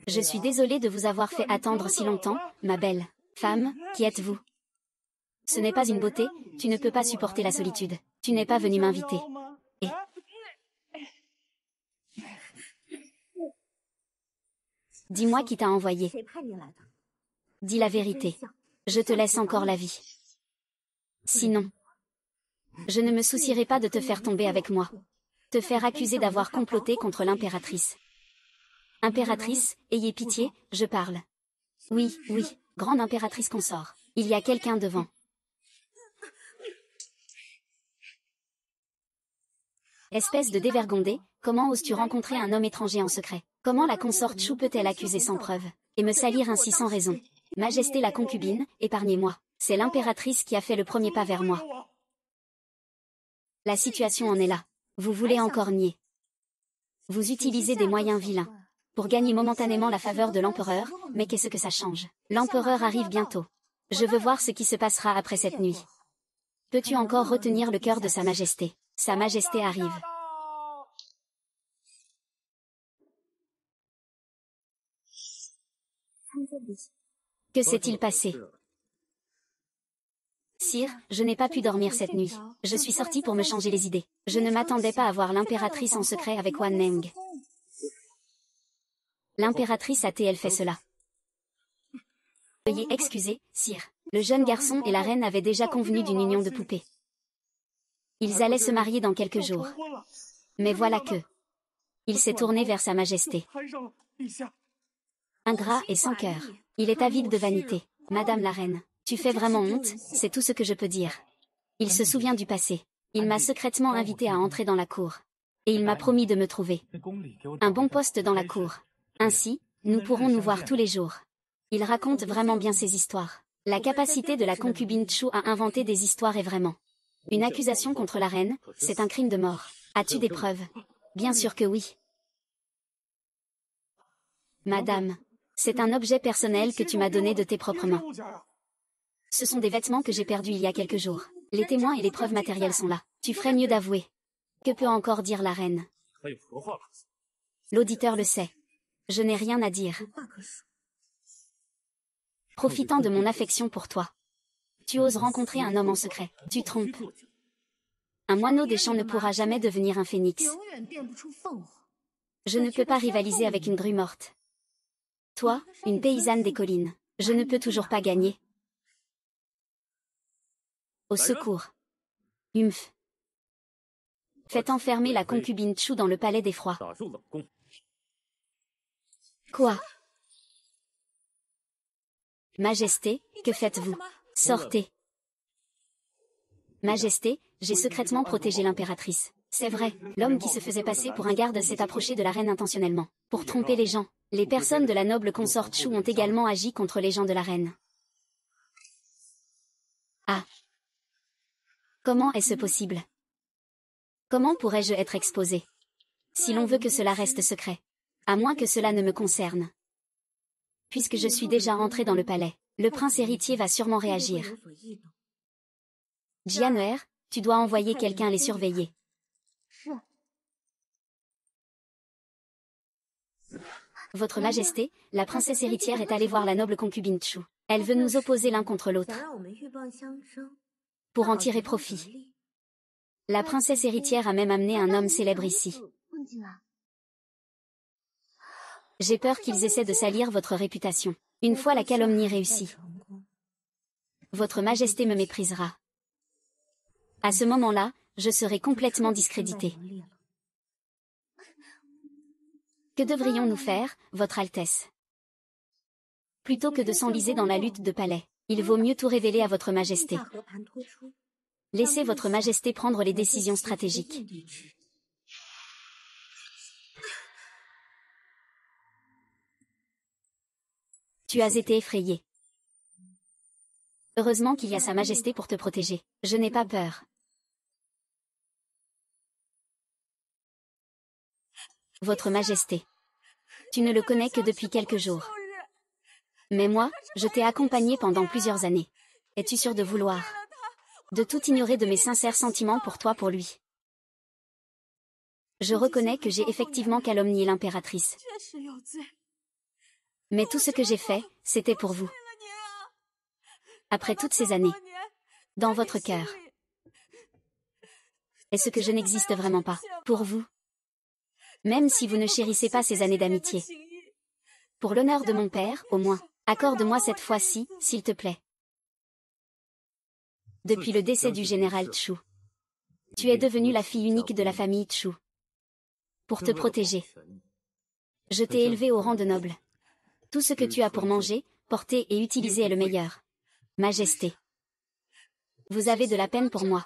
Je suis désolée de vous avoir fait attendre si longtemps, ma belle. Femme, qui êtes-vous? Ce n'est pas une beauté, tu ne peux pas supporter la solitude. Tu n'es pas venue m'inviter. Et... Dis-moi qui t'a envoyé. Dis la vérité. Je te laisse encore la vie. Sinon, je ne me soucierai pas de te faire tomber avec moi. Te faire accuser d'avoir comploté contre l'impératrice. Impératrice, ayez pitié, je parle. Oui, oui, grande impératrice consort. Il y a quelqu'un devant. Espèce de dévergondé, comment oses-tu rencontrer un homme étranger en secret? Comment la consorte Chu peut-elle accuser sans preuve, et me salir ainsi sans raison? Majesté la concubine, épargnez-moi. C'est l'impératrice qui a fait le premier pas vers moi. La situation en est là. Vous voulez encore nier. Vous utilisez des moyens vilains pour gagner momentanément la faveur de l'empereur, mais qu'est-ce que ça change? L'empereur arrive bientôt. Je veux voir ce qui se passera après cette nuit. Peux-tu encore retenir le cœur de Sa Majesté? Sa Majesté arrive. Que s'est-il passé? Sire, je n'ai pas pu dormir cette nuit. Je suis sortie pour me changer les idées. Je ne m'attendais pas à voir l'impératrice en secret avec Wan Neng. L'impératrice a-t-elle fait cela? Veuillez excuser, sire. Le jeune garçon et la reine avaient déjà convenu d'une union de poupée. Ils allaient se marier dans quelques jours. Mais voilà que... Il s'est tourné vers Sa Majesté. Ingrat et sans cœur. Il est avide de vanité. Madame la reine, tu fais vraiment honte, c'est tout ce que je peux dire. Il se souvient du passé. Il m'a secrètement invité à entrer dans la cour. Et il m'a promis de me trouver un bon poste dans la cour. Ainsi, nous pourrons nous voir tous les jours. Il raconte vraiment bien ses histoires. La capacité de la concubine Chu à inventer des histoires est vraiment une accusation contre la reine, c'est un crime de mort. As-tu des preuves? Bien sûr que oui. Madame, c'est un objet personnel que tu m'as donné de tes propres mains. Ce sont des vêtements que j'ai perdus il y a quelques jours. Les témoins et les preuves matérielles sont là. Tu ferais mieux d'avouer. Que peut encore dire la reine? L'auditeur le sait. Je n'ai rien à dire. Profitant de mon affection pour toi. Tu oses rencontrer un homme en secret. Tu trompes. Un moineau des champs ne pourra jamais devenir un phénix. Je ne peux pas rivaliser avec une grue morte. Toi, une paysanne des collines. Je ne peux toujours pas gagner. Au secours. Humph. Faites enfermer la concubine Chu dans le palais d'effroi. Quoi? Majesté, que faites-vous? Sortez. Majesté, j'ai secrètement protégé l'impératrice. C'est vrai, l'homme qui se faisait passer pour un garde s'est approché de la reine intentionnellement. Pour tromper les gens. Les personnes de la noble consorte Chu ont également agi contre les gens de la reine. Ah. Comment est-ce possible? Comment pourrais-je être exposé? Si l'on veut que cela reste secret. À moins que cela ne me concerne. Puisque je suis déjà entré dans le palais, le prince héritier va sûrement réagir. Jian'er, tu dois envoyer quelqu'un les surveiller. Votre Majesté, la princesse héritière est allée voir la noble concubine Chu. Elle veut nous opposer l'un contre l'autre. Pour en tirer profit. La princesse héritière a même amené un homme célèbre ici. J'ai peur qu'ils essaient de salir votre réputation. Une fois la calomnie réussie, votre Majesté me méprisera. À ce moment-là, je serai complètement discrédité. Que devrions-nous faire, Votre Altesse? Plutôt que de s'enliser dans la lutte de palais, il vaut mieux tout révéler à Votre Majesté. Laissez Votre Majesté prendre les décisions stratégiques. Tu as été effrayé. Heureusement qu'il y a Sa Majesté pour te protéger. Je n'ai pas peur. Votre Majesté. Tu ne le connais que depuis quelques jours. Mais moi, je t'ai accompagné pendant plusieurs années. Es-tu sûr de vouloir de tout ignorer de mes sincères sentiments pour toi pour lui? Je reconnais que j'ai effectivement calomnié l'impératrice. Mais tout ce que j'ai fait, c'était pour vous. Après toutes ces années, dans votre cœur, est-ce que je n'existe vraiment pas pour vous? Même si vous ne chérissez pas ces années d'amitié. Pour l'honneur de mon père, au moins, accorde-moi cette fois-ci, s'il te plaît. Depuis le décès du général Chu, tu es devenue la fille unique de la famille Chu. Pour te protéger, je t'ai élevée au rang de noble. Tout ce que tu as pour manger, porter et utiliser est le meilleur. Majesté. Vous avez de la peine pour moi.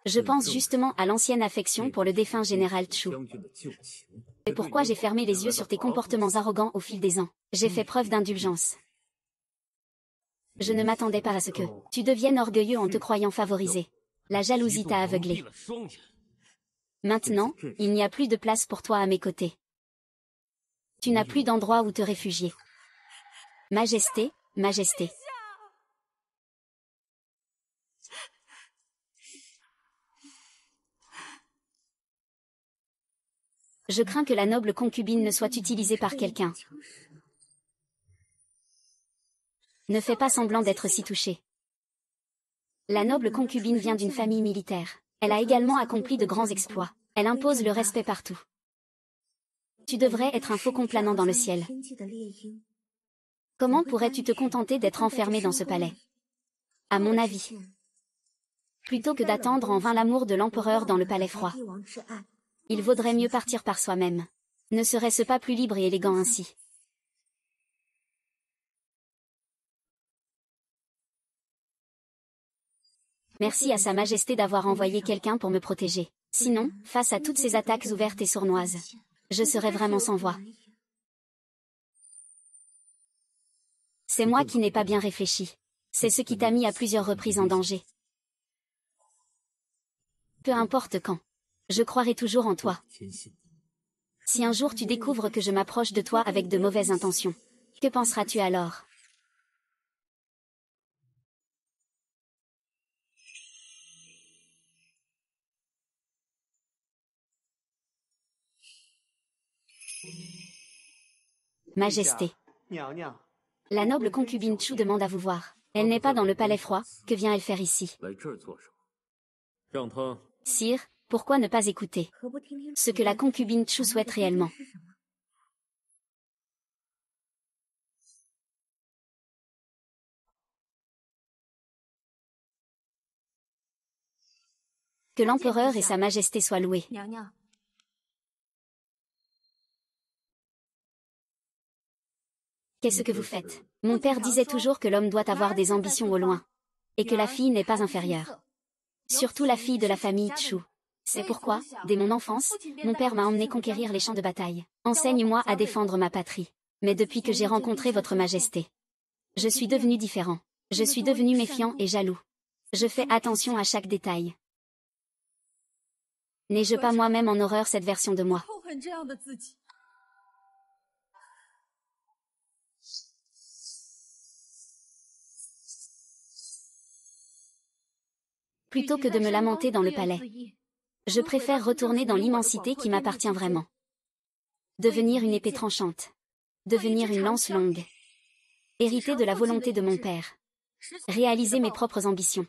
Je pense justement à l'ancienne affection pour le défunt général Chu. C'est pourquoi j'ai fermé les yeux sur tes comportements arrogants au fil des ans. J'ai fait preuve d'indulgence. Je ne m'attendais pas à ce que tu deviennes orgueilleux en te croyant favorisé. La jalousie t'a aveuglé. Maintenant, il n'y a plus de place pour toi à mes côtés. Tu n'as plus d'endroit où te réfugier. Majesté, Majesté. Je crains que la noble concubine ne soit utilisée par quelqu'un. Ne fais pas semblant d'être si touchée. La noble concubine vient d'une famille militaire. Elle a également accompli de grands exploits. Elle impose le respect partout. Tu devrais être un faucon planant dans le ciel. Comment pourrais-tu te contenter d'être enfermé dans ce palais? À mon avis. Plutôt que d'attendre en vain l'amour de l'empereur dans le palais froid. Il vaudrait mieux partir par soi-même. Ne serait-ce pas plus libre et élégant ainsi? Merci à Sa Majesté d'avoir envoyé quelqu'un pour me protéger. Sinon, face à toutes ces attaques ouvertes et sournoises, je serais vraiment sans voix. C'est moi qui n'ai pas bien réfléchi. C'est ce qui t'a mis à plusieurs reprises en danger. Peu importe quand. Je croirai toujours en toi. Si un jour tu découvres que je m'approche de toi avec de mauvaises intentions, que penseras-tu alors? Majesté. La noble concubine Chu demande à vous voir. Elle n'est pas dans le palais froid, que vient-elle faire ici? Sire, pourquoi ne pas écouter ce que la concubine Chu souhaite réellement? Que l'empereur et Sa Majesté soient loués. Qu'est-ce que vous faites? Mon père disait toujours que l'homme doit avoir des ambitions au loin. Et que la fille n'est pas inférieure. Surtout la fille de la famille Chu. C'est pourquoi, dès mon enfance, mon père m'a emmené conquérir les champs de bataille. Enseigne-moi à défendre ma patrie. Mais depuis que j'ai rencontré Votre Majesté, je suis devenu différent. Je suis devenu méfiant et jaloux. Je fais attention à chaque détail. N'ai-je pas moi-même en horreur cette version de moi? Plutôt que de me lamenter dans le palais, je préfère retourner dans l'immensité qui m'appartient vraiment. Devenir une épée tranchante. Devenir une lance longue. Hériter de la volonté de mon père. Réaliser mes propres ambitions.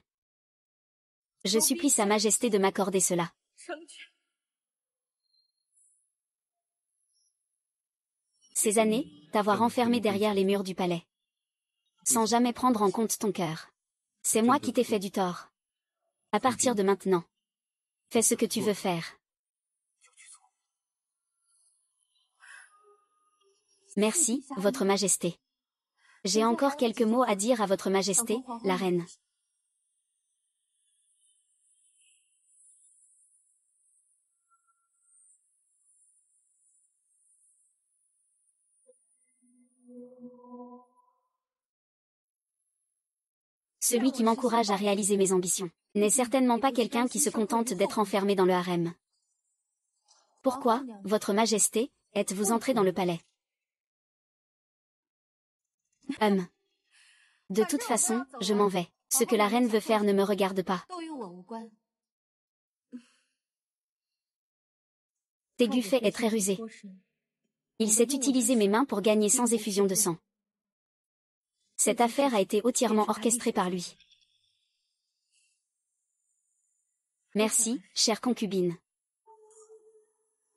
Je supplie Sa Majesté de m'accorder cela. Ces années, t'avoir enfermé derrière les murs du palais. Sans jamais prendre en compte ton cœur. C'est moi qui t'ai fait du tort. À partir de maintenant, fais ce que tu veux faire. Merci, Votre Majesté. J'ai encore quelques mots à dire à Votre Majesté, la reine. Celui qui m'encourage à réaliser mes ambitions n'est certainement pas quelqu'un qui se contente d'être enfermé dans le harem. Pourquoi, Votre Majesté, êtes-vous entré dans le palais? De toute façon, je m'en vais. Ce que la reine veut faire ne me regarde pas. Tégufet est très rusé. Il sait utiliser mes mains pour gagner sans effusion de sang. Cette affaire a été entièrement orchestrée par lui. Merci, chère concubine.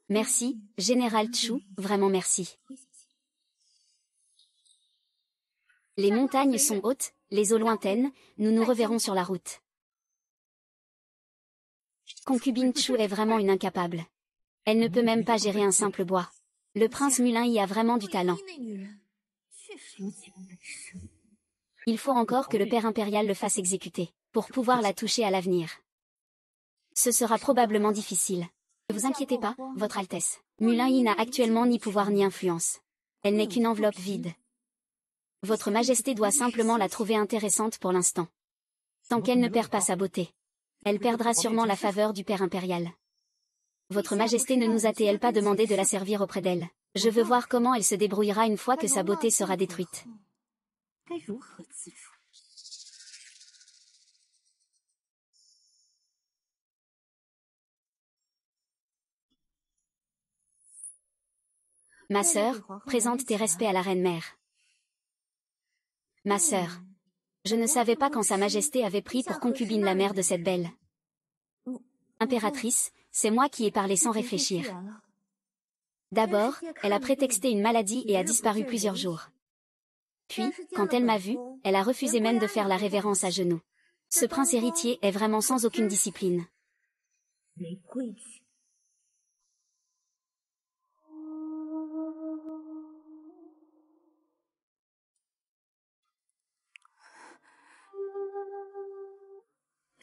Merci, Général Chu, vraiment merci. Les montagnes sont hautes, les eaux lointaines, nous nous reverrons sur la route. Concubine Chu est vraiment une incapable. Elle ne peut même pas gérer un simple bois. Le prince Mulin y a vraiment du talent. Il faut encore que le père impérial le fasse exécuter, pour pouvoir la toucher à l'avenir. Ce sera probablement difficile. Ne vous inquiétez pas, Votre Altesse. Mulin Yi n'a actuellement ni pouvoir ni influence. Elle n'est qu'une enveloppe vide. Votre Majesté doit simplement la trouver intéressante pour l'instant. Tant qu'elle ne perd pas sa beauté. Elle perdra sûrement la faveur du père impérial. Votre Majesté ne nous a-t-elle pas demandé de la servir auprès d'elle? Je veux voir comment elle se débrouillera une fois que sa beauté sera détruite. Ma sœur, présente tes respects à la reine-mère. Ma sœur. Je ne savais pas quand Sa Majesté avait pris pour concubine la mère de cette belle impératrice, c'est moi qui ai parlé sans réfléchir. D'abord, elle a prétexté une maladie et a disparu plusieurs jours. Puis, quand elle m'a vue, elle a refusé même de faire la révérence à genoux. Ce prince héritier est vraiment sans aucune discipline.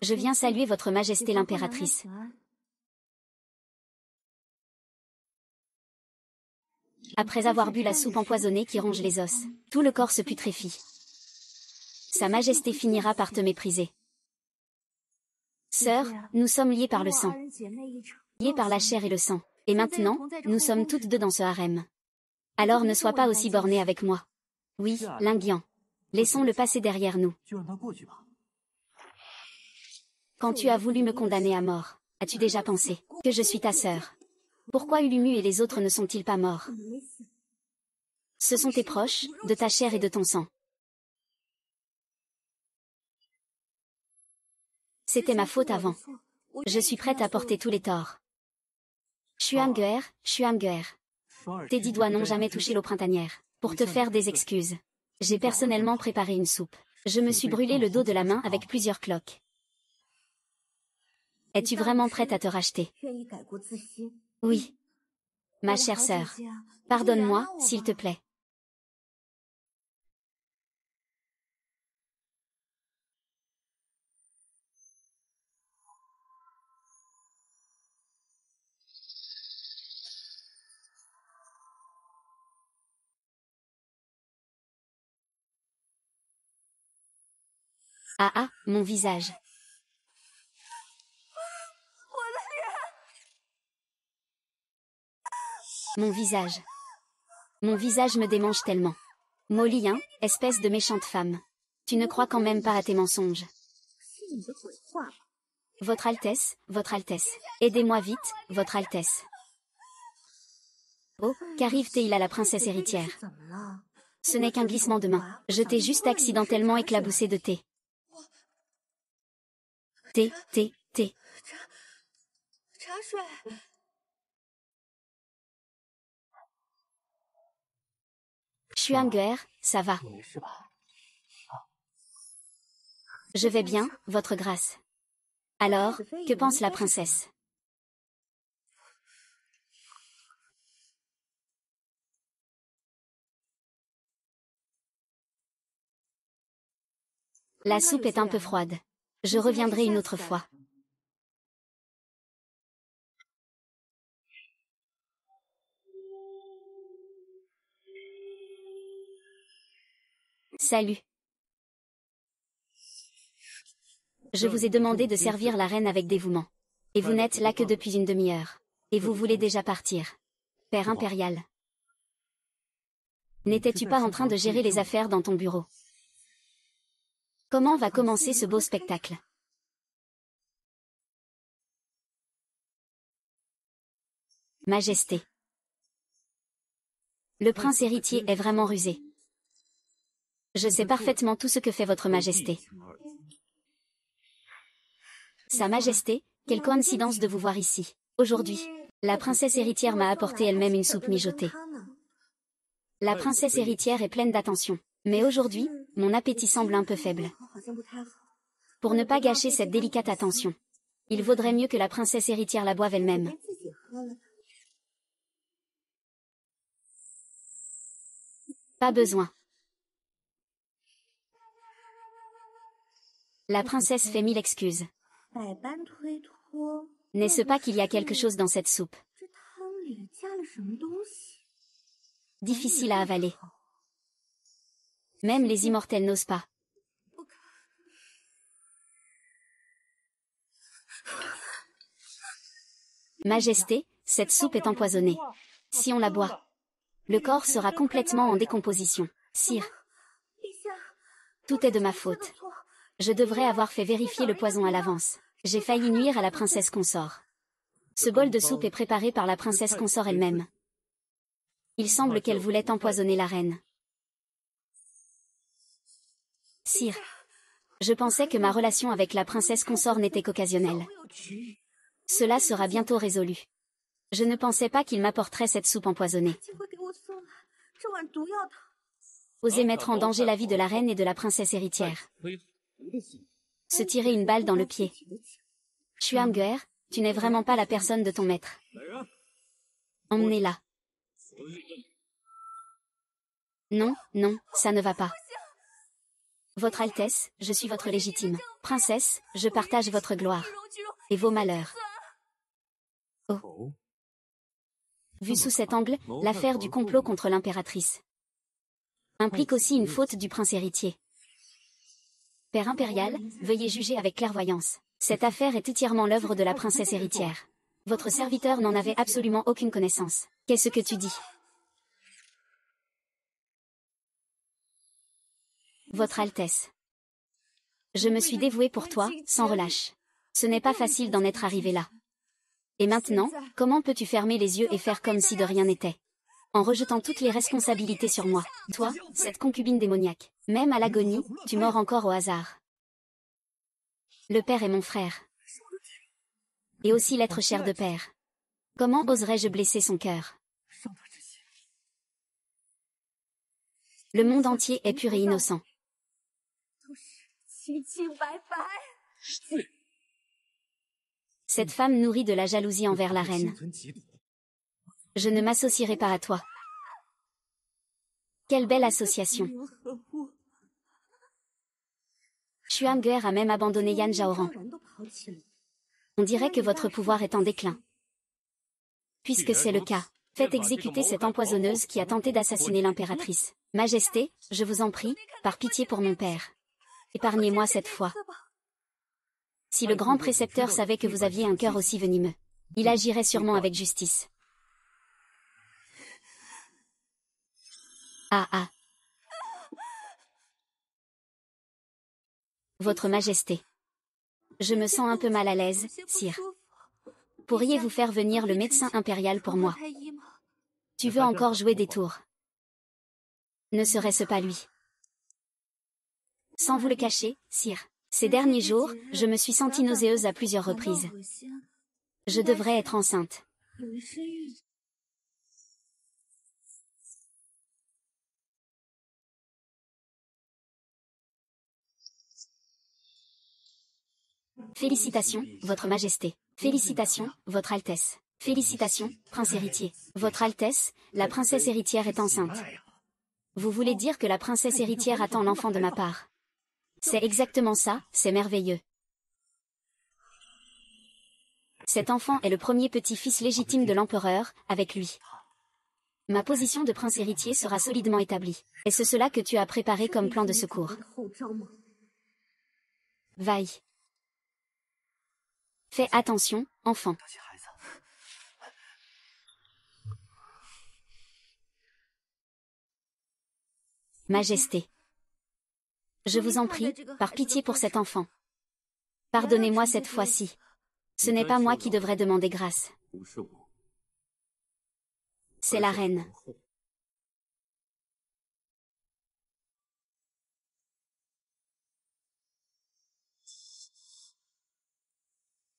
Je viens saluer Votre Majesté l'impératrice. Après avoir bu la soupe empoisonnée qui ronge les os, tout le corps se putréfie. Sa Majesté finira par te mépriser. Sœur, nous sommes liés par le sang. Liés par la chair et le sang. Et maintenant, nous sommes toutes deux dans ce harem. Alors ne sois pas aussi bornée avec moi. Oui, Linguian. Laissons le passé derrière nous. Quand tu as voulu me condamner à mort, as-tu déjà pensé que je suis ta sœur? Pourquoi Ulumu et les autres ne sont-ils pas morts? Ce sont tes proches, de ta chair et de ton sang. C'était ma faute avant. Je suis prête à porter tous les torts. Xuanguer. Tes 10 doigts n'ont jamais touché l'eau printanière. Pour te faire des excuses. J'ai personnellement préparé une soupe. Je me suis brûlé le dos de la main avec plusieurs cloques. Es-tu vraiment prête à te racheter? Oui. Ma chère sœur. Pardonne-moi, s'il te plaît. Ah ah, mon visage. Mon visage. Mon visage me démange tellement. Molly, hein, espèce de méchante femme. Tu ne crois quand même pas à tes mensonges. Votre Altesse, aidez-moi vite, Votre Altesse. Oh, qu'arrive-t-il à la princesse héritière? Ce n'est qu'un glissement de main. Je t'ai juste accidentellement éclaboussé de thé. Thé. Xuanguer, ça va? Je vais bien, votre grâce. Alors, que pense la princesse? La soupe est un peu froide. Je reviendrai une autre fois. Salut. Je vous ai demandé de servir la reine avec dévouement. Et vous n'êtes là que depuis une demi-heure. Et vous voulez déjà partir. Père impérial. N'étais-tu pas en train de gérer les affaires dans ton bureau? Comment va commencer ce beau spectacle? Majesté. Le prince héritier est vraiment rusé. Je sais parfaitement tout ce que fait votre majesté. Sa Majesté, quelle coïncidence de vous voir ici. Aujourd'hui, la princesse héritière m'a apporté elle-même une soupe mijotée. La princesse héritière est pleine d'attention. Mais aujourd'hui, mon appétit semble un peu faible. Pour ne pas gâcher cette délicate attention, il vaudrait mieux que la princesse héritière la boive elle-même. Pas besoin. La princesse fait 1000 excuses. N'est-ce pas qu'il y a quelque chose dans cette soupe? Difficile à avaler. Même les immortels n'osent pas. Majesté, cette soupe est empoisonnée. Si on la boit, le corps sera complètement en décomposition. Sire, tout est de ma faute. Je devrais avoir fait vérifier le poison à l'avance. J'ai failli nuire à la princesse consort. Ce bol de soupe est préparé par la princesse consort elle-même. Il semble qu'elle voulait empoisonner la reine. Sire, je pensais que ma relation avec la princesse consort n'était qu'occasionnelle. Cela sera bientôt résolu. Je ne pensais pas qu'il m'apporterait cette soupe empoisonnée. Osez mettre en danger la vie de la reine et de la princesse héritière. Se tirer une balle dans le pied. Xuanguer, tu n'es vraiment pas la personne de ton maître. Emmenez-la. Non, ça ne va pas. Votre Altesse, je suis votre légitime princesse, je partage votre gloire. Et vos malheurs. Oh. Vu sous cet angle, l'affaire du complot contre l'impératrice implique aussi une faute du prince héritier. Père impérial, veuillez juger avec clairvoyance. Cette affaire est entièrement l'œuvre de la princesse héritière. Votre serviteur n'en avait absolument aucune connaissance. Qu'est-ce que tu dis? Votre Altesse. Je me suis dévouée pour toi, sans relâche. Ce n'est pas facile d'en être arrivé là. Et maintenant, comment peux-tu fermer les yeux et faire comme si de rien n'était? En rejetant toutes les responsabilités sur moi. Toi, cette concubine démoniaque. Même à l'agonie, tu mords encore au hasard. Le père est mon frère. Et aussi l'être cher de père. Comment oserais-je blesser son cœur? Le monde entier est pur et innocent. Cette femme nourrit de la jalousie envers la reine. Je ne m'associerai pas à toi. Quelle belle association. Xuanguer a même abandonné Yan Zhaoran. On dirait que votre pouvoir est en déclin. Puisque c'est le cas, faites exécuter cette empoisonneuse qui a tenté d'assassiner l'impératrice. Majesté, je vous en prie, par pitié pour mon père. Épargnez-moi cette fois. Si le grand précepteur savait que vous aviez un cœur aussi venimeux, il agirait sûrement avec justice. Ah ah. Votre Majesté. Je me sens un peu mal à l'aise, sire. Pourriez-vous faire venir le médecin impérial pour moi? Tu veux encore jouer des tours? Ne serait-ce pas lui? Sans vous le cacher, sire. Ces derniers jours, je me suis sentie nauséeuse à plusieurs reprises. Je devrais être enceinte. Félicitations, Votre Majesté. Félicitations, Votre Altesse. Félicitations, Prince héritier. Votre Altesse, la princesse héritière est enceinte. Vous voulez dire que la princesse héritière attend l'enfant de ma part? C'est exactement ça, c'est merveilleux. Cet enfant est le premier petit-fils légitime de l'empereur, avec lui. Ma position de prince héritier sera solidement établie. Est-ce cela que tu as préparé comme plan de secours? Vaille. Fais attention, enfant. Majesté. Je vous en prie, par pitié pour cet enfant. Pardonnez-moi cette fois-ci. Ce n'est pas moi qui devrais demander grâce. C'est la reine.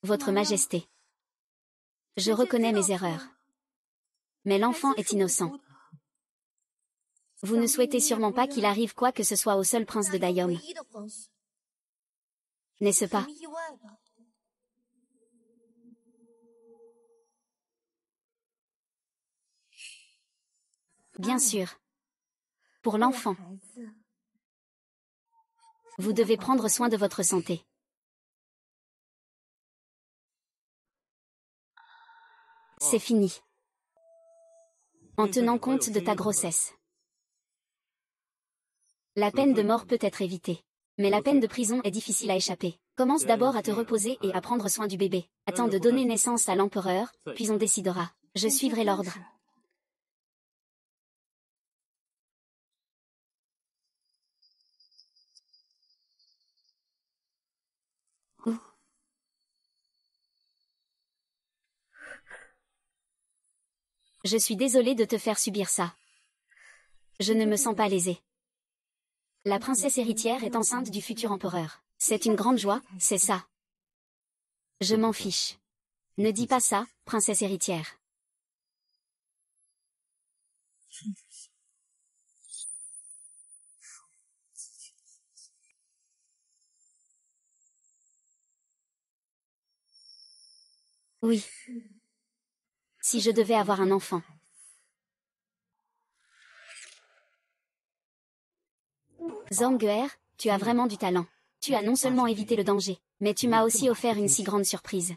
Votre Majesté. Je reconnais mes erreurs. Mais l'enfant est innocent. Vous ne souhaitez sûrement pas qu'il arrive quoi que ce soit au seul prince de Dayom. N'est-ce pas? Bien sûr. Pour l'enfant. Vous devez prendre soin de votre santé. C'est fini. En tenant compte de ta grossesse. La peine de mort peut être évitée. Mais la peine de prison est difficile à échapper. Commence d'abord à te reposer et à prendre soin du bébé. Attends de donner naissance à l'empereur, puis on décidera. Je suivrai l'ordre. Ouh. Je suis désolée de te faire subir ça. Je ne me sens pas lésée. La princesse héritière est enceinte du futur empereur. C'est une grande joie, c'est ça. Je m'en fiche. Ne dis pas ça, princesse héritière. Oui. Si je devais avoir un enfant. Zanguer, tu as vraiment du talent. Tu as non seulement évité le danger, mais tu m'as aussi offert une si grande surprise.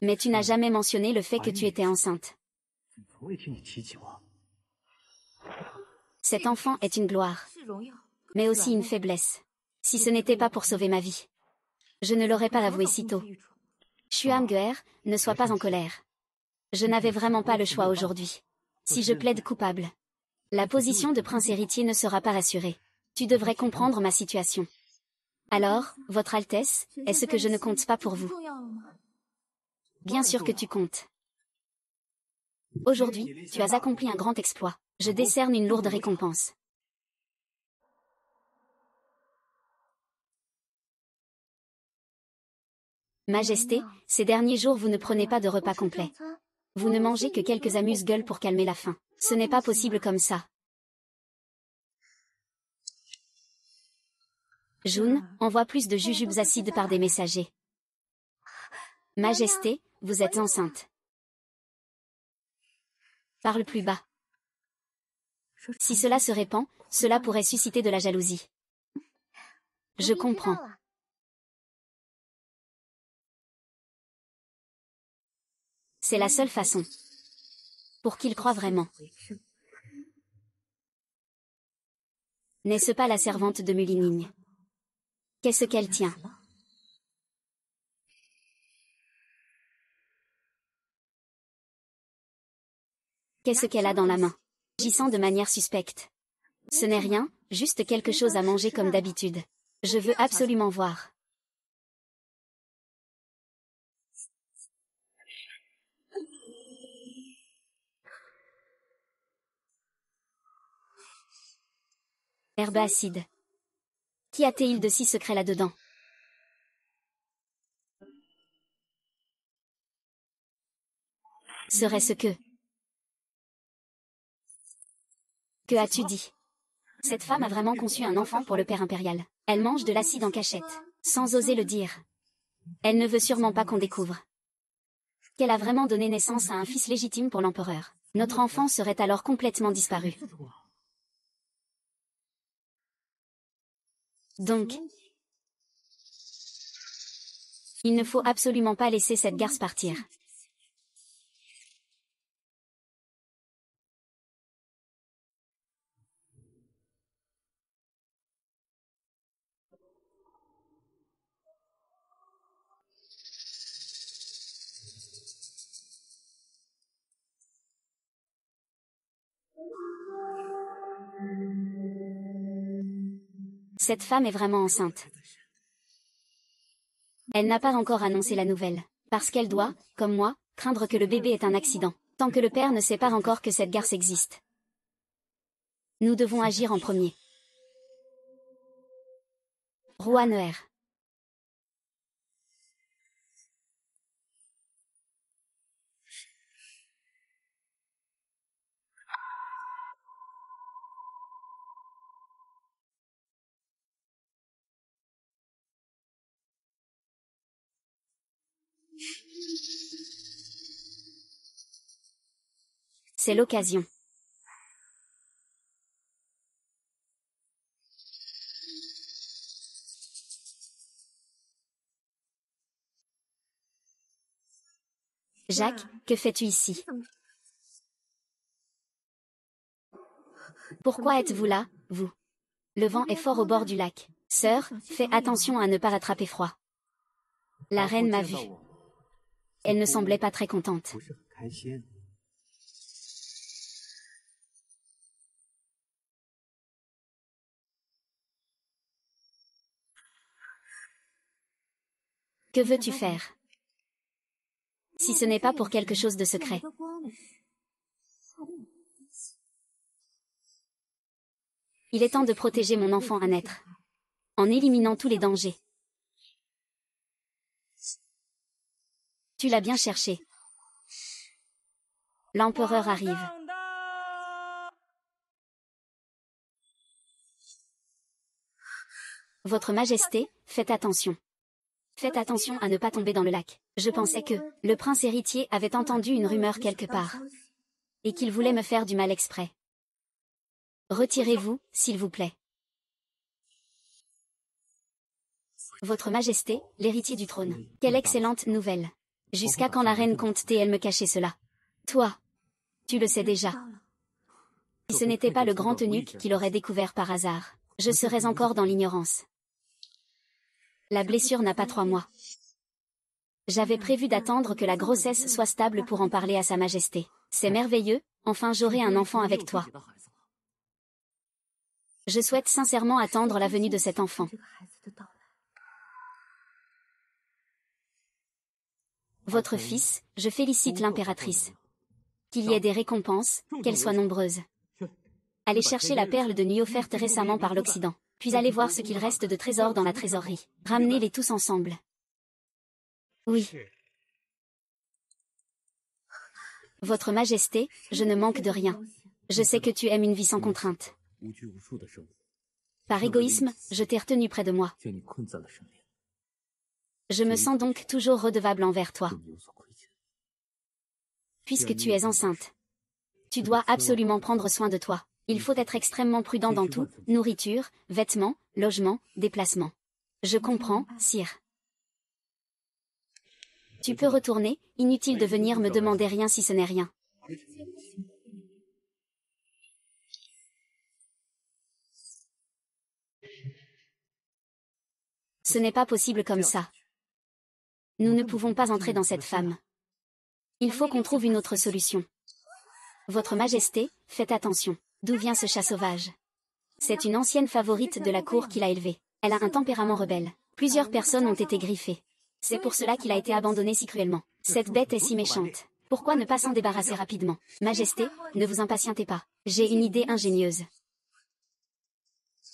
Mais tu n'as jamais mentionné le fait que tu étais enceinte. Cet enfant est une gloire, mais aussi une faiblesse. Si ce n'était pas pour sauver ma vie, je ne l'aurais pas avoué si tôt. Xuanguer, ne sois pas en colère. Je n'avais vraiment pas le choix aujourd'hui. Si je plaide coupable, la position de prince héritier ne sera pas rassurée. Tu devrais comprendre ma situation. Alors, Votre Altesse, est-ce que je ne compte pas pour vous? Bien sûr que tu comptes. Aujourd'hui, tu as accompli un grand exploit. Je décerne une lourde récompense. Majesté, ces derniers jours vous ne prenez pas de repas complet. Vous ne mangez que quelques amuse-gueules pour calmer la faim. Ce n'est pas possible comme ça. Jun, envoie plus de jujubes acides par des messagers. Majesté, vous êtes enceinte. Parle plus bas. Si cela se répand, cela pourrait susciter de la jalousie. Je comprends. C'est la seule façon. Pour qu'il croie vraiment. N'est-ce pas la servante de Mulining? Qu'est-ce qu'elle tient? Qu'est-ce qu'elle a dans la main? Agissant de manière suspecte. Ce n'est rien, juste quelque chose à manger comme d'habitude. Je veux absolument voir. Herbe acide. Qu'y a-t-il de si secret là-dedans? Serait-ce que... Que as-tu dit? Cette femme a vraiment conçu un enfant pour le père impérial. Elle mange de l'acide en cachette, sans oser le dire. Elle ne veut sûrement pas qu'on découvre qu'elle a vraiment donné naissance à un fils légitime pour l'empereur. Notre enfant serait alors complètement disparu. Donc, il ne faut absolument pas laisser cette garce partir. Cette femme est vraiment enceinte. Elle n'a pas encore annoncé la nouvelle, parce qu'elle doit, comme moi, craindre que le bébé ait un accident, tant que le père ne sait pas encore que cette garce existe. Nous devons agir en premier. Rouaner. C'est l'occasion. Jacques, que fais-tu ici? Pourquoi êtes-vous là, vous? Le vent est fort au bord du lac. Sœur, fais attention à ne pas attraper froid. La reine m'a vue. Elle ne semblait pas très contente. Que veux-tu faire? Si ce n'est pas pour quelque chose de secret. Il est temps de protéger mon enfant à naître. En éliminant tous les dangers. Tu l'as bien cherché. L'empereur arrive. Votre Majesté, faites attention. Faites attention à ne pas tomber dans le lac. Je pensais que le prince héritier avait entendu une rumeur quelque part. Et qu'il voulait me faire du mal exprès. Retirez-vous, s'il vous plaît. Votre Majesté, l'héritier du trône. Quelle excellente nouvelle. Jusqu'à quand la reine compte-t-elle me cacher cela? Toi, tu le sais déjà. Si ce n'était pas le grand eunuque qui l'aurait découvert par hasard, je serais encore dans l'ignorance. La blessure n'a pas 3 mois. J'avais prévu d'attendre que la grossesse soit stable pour en parler à Sa Majesté. C'est merveilleux, enfin j'aurai un enfant avec toi. Je souhaite sincèrement attendre la venue de cet enfant. Votre fils, je félicite l'impératrice. Qu'il y ait des récompenses, qu'elles soient nombreuses. Allez chercher la perle de nuit offerte récemment par l'Occident. Puis allez voir ce qu'il reste de trésors dans la trésorerie. Ramenez-les tous ensemble. Oui. Votre Majesté, je ne manque de rien. Je sais que tu aimes une vie sans contrainte. Par égoïsme, je t'ai retenu près de moi. Je me sens donc toujours redevable envers toi. Puisque tu es enceinte. Tu dois absolument prendre soin de toi. Il faut être extrêmement prudent dans tout, nourriture, vêtements, logement, déplacement. Je comprends, sire. Tu peux retourner, inutile de venir me demander rien si ce n'est rien. Ce n'est pas possible comme ça. Nous ne pouvons pas entrer dans cette femme. Il faut qu'on trouve une autre solution. Votre Majesté, faites attention. D'où vient ce chat sauvage? C'est une ancienne favorite de la cour qui l'a élevée. Elle a un tempérament rebelle. Plusieurs personnes ont été griffées. C'est pour cela qu'il a été abandonné si cruellement. Cette bête est si méchante. Pourquoi ne pas s'en débarrasser rapidement? Majesté, ne vous impatientez pas. J'ai une idée ingénieuse.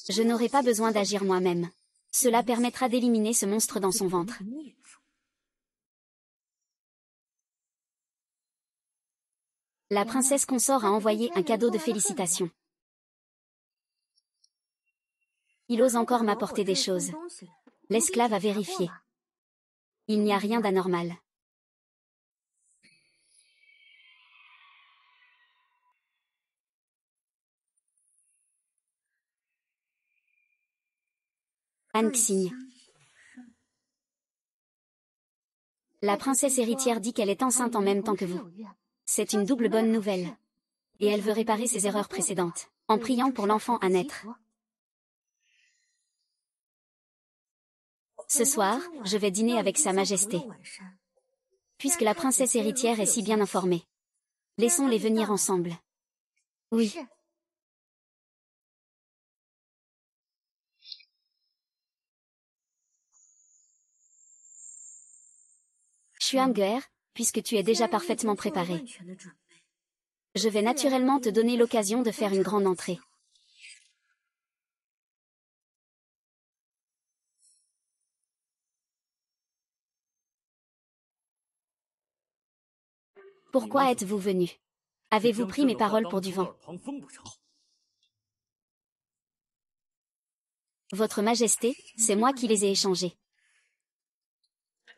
Je n'aurai pas besoin d'agir moi-même. Cela permettra d'éliminer ce monstre dans son ventre. La princesse consort a envoyé un cadeau de félicitations. Il ose encore m'apporter des choses. L'esclave a vérifié. Il n'y a rien d'anormal. Anne Xing. La princesse héritière dit qu'elle est enceinte en même temps que vous. C'est une double bonne nouvelle. Et elle veut réparer ses erreurs précédentes, en priant pour l'enfant à naître. Ce soir, je vais dîner avec Sa Majesté. Puisque la princesse héritière est si bien informée. Laissons-les venir ensemble. Oui. Xuanguer, puisque tu es déjà parfaitement préparé. Je vais naturellement te donner l'occasion de faire une grande entrée. Pourquoi êtes-vous venu? Avez-vous pris mes paroles pour du vent? Votre Majesté, c'est moi qui les ai échangées.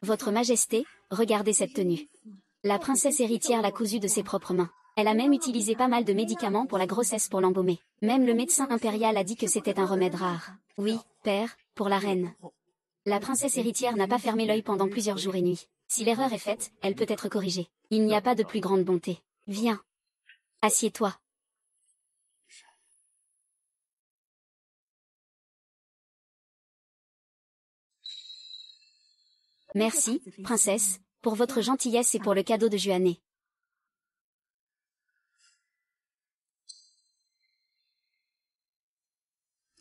Votre Majesté, regardez cette tenue. La princesse héritière l'a cousue de ses propres mains. Elle a même utilisé pas mal de médicaments pour la grossesse pour l'embaumer. Même le médecin impérial a dit que c'était un remède rare. Oui, père, pour la reine. La princesse héritière n'a pas fermé l'œil pendant plusieurs jours et nuits. Si l'erreur est faite, elle peut être corrigée. Il n'y a pas de plus grande bonté. Viens. Assieds-toi. Merci, princesse, pour votre gentillesse et pour le cadeau de Juané.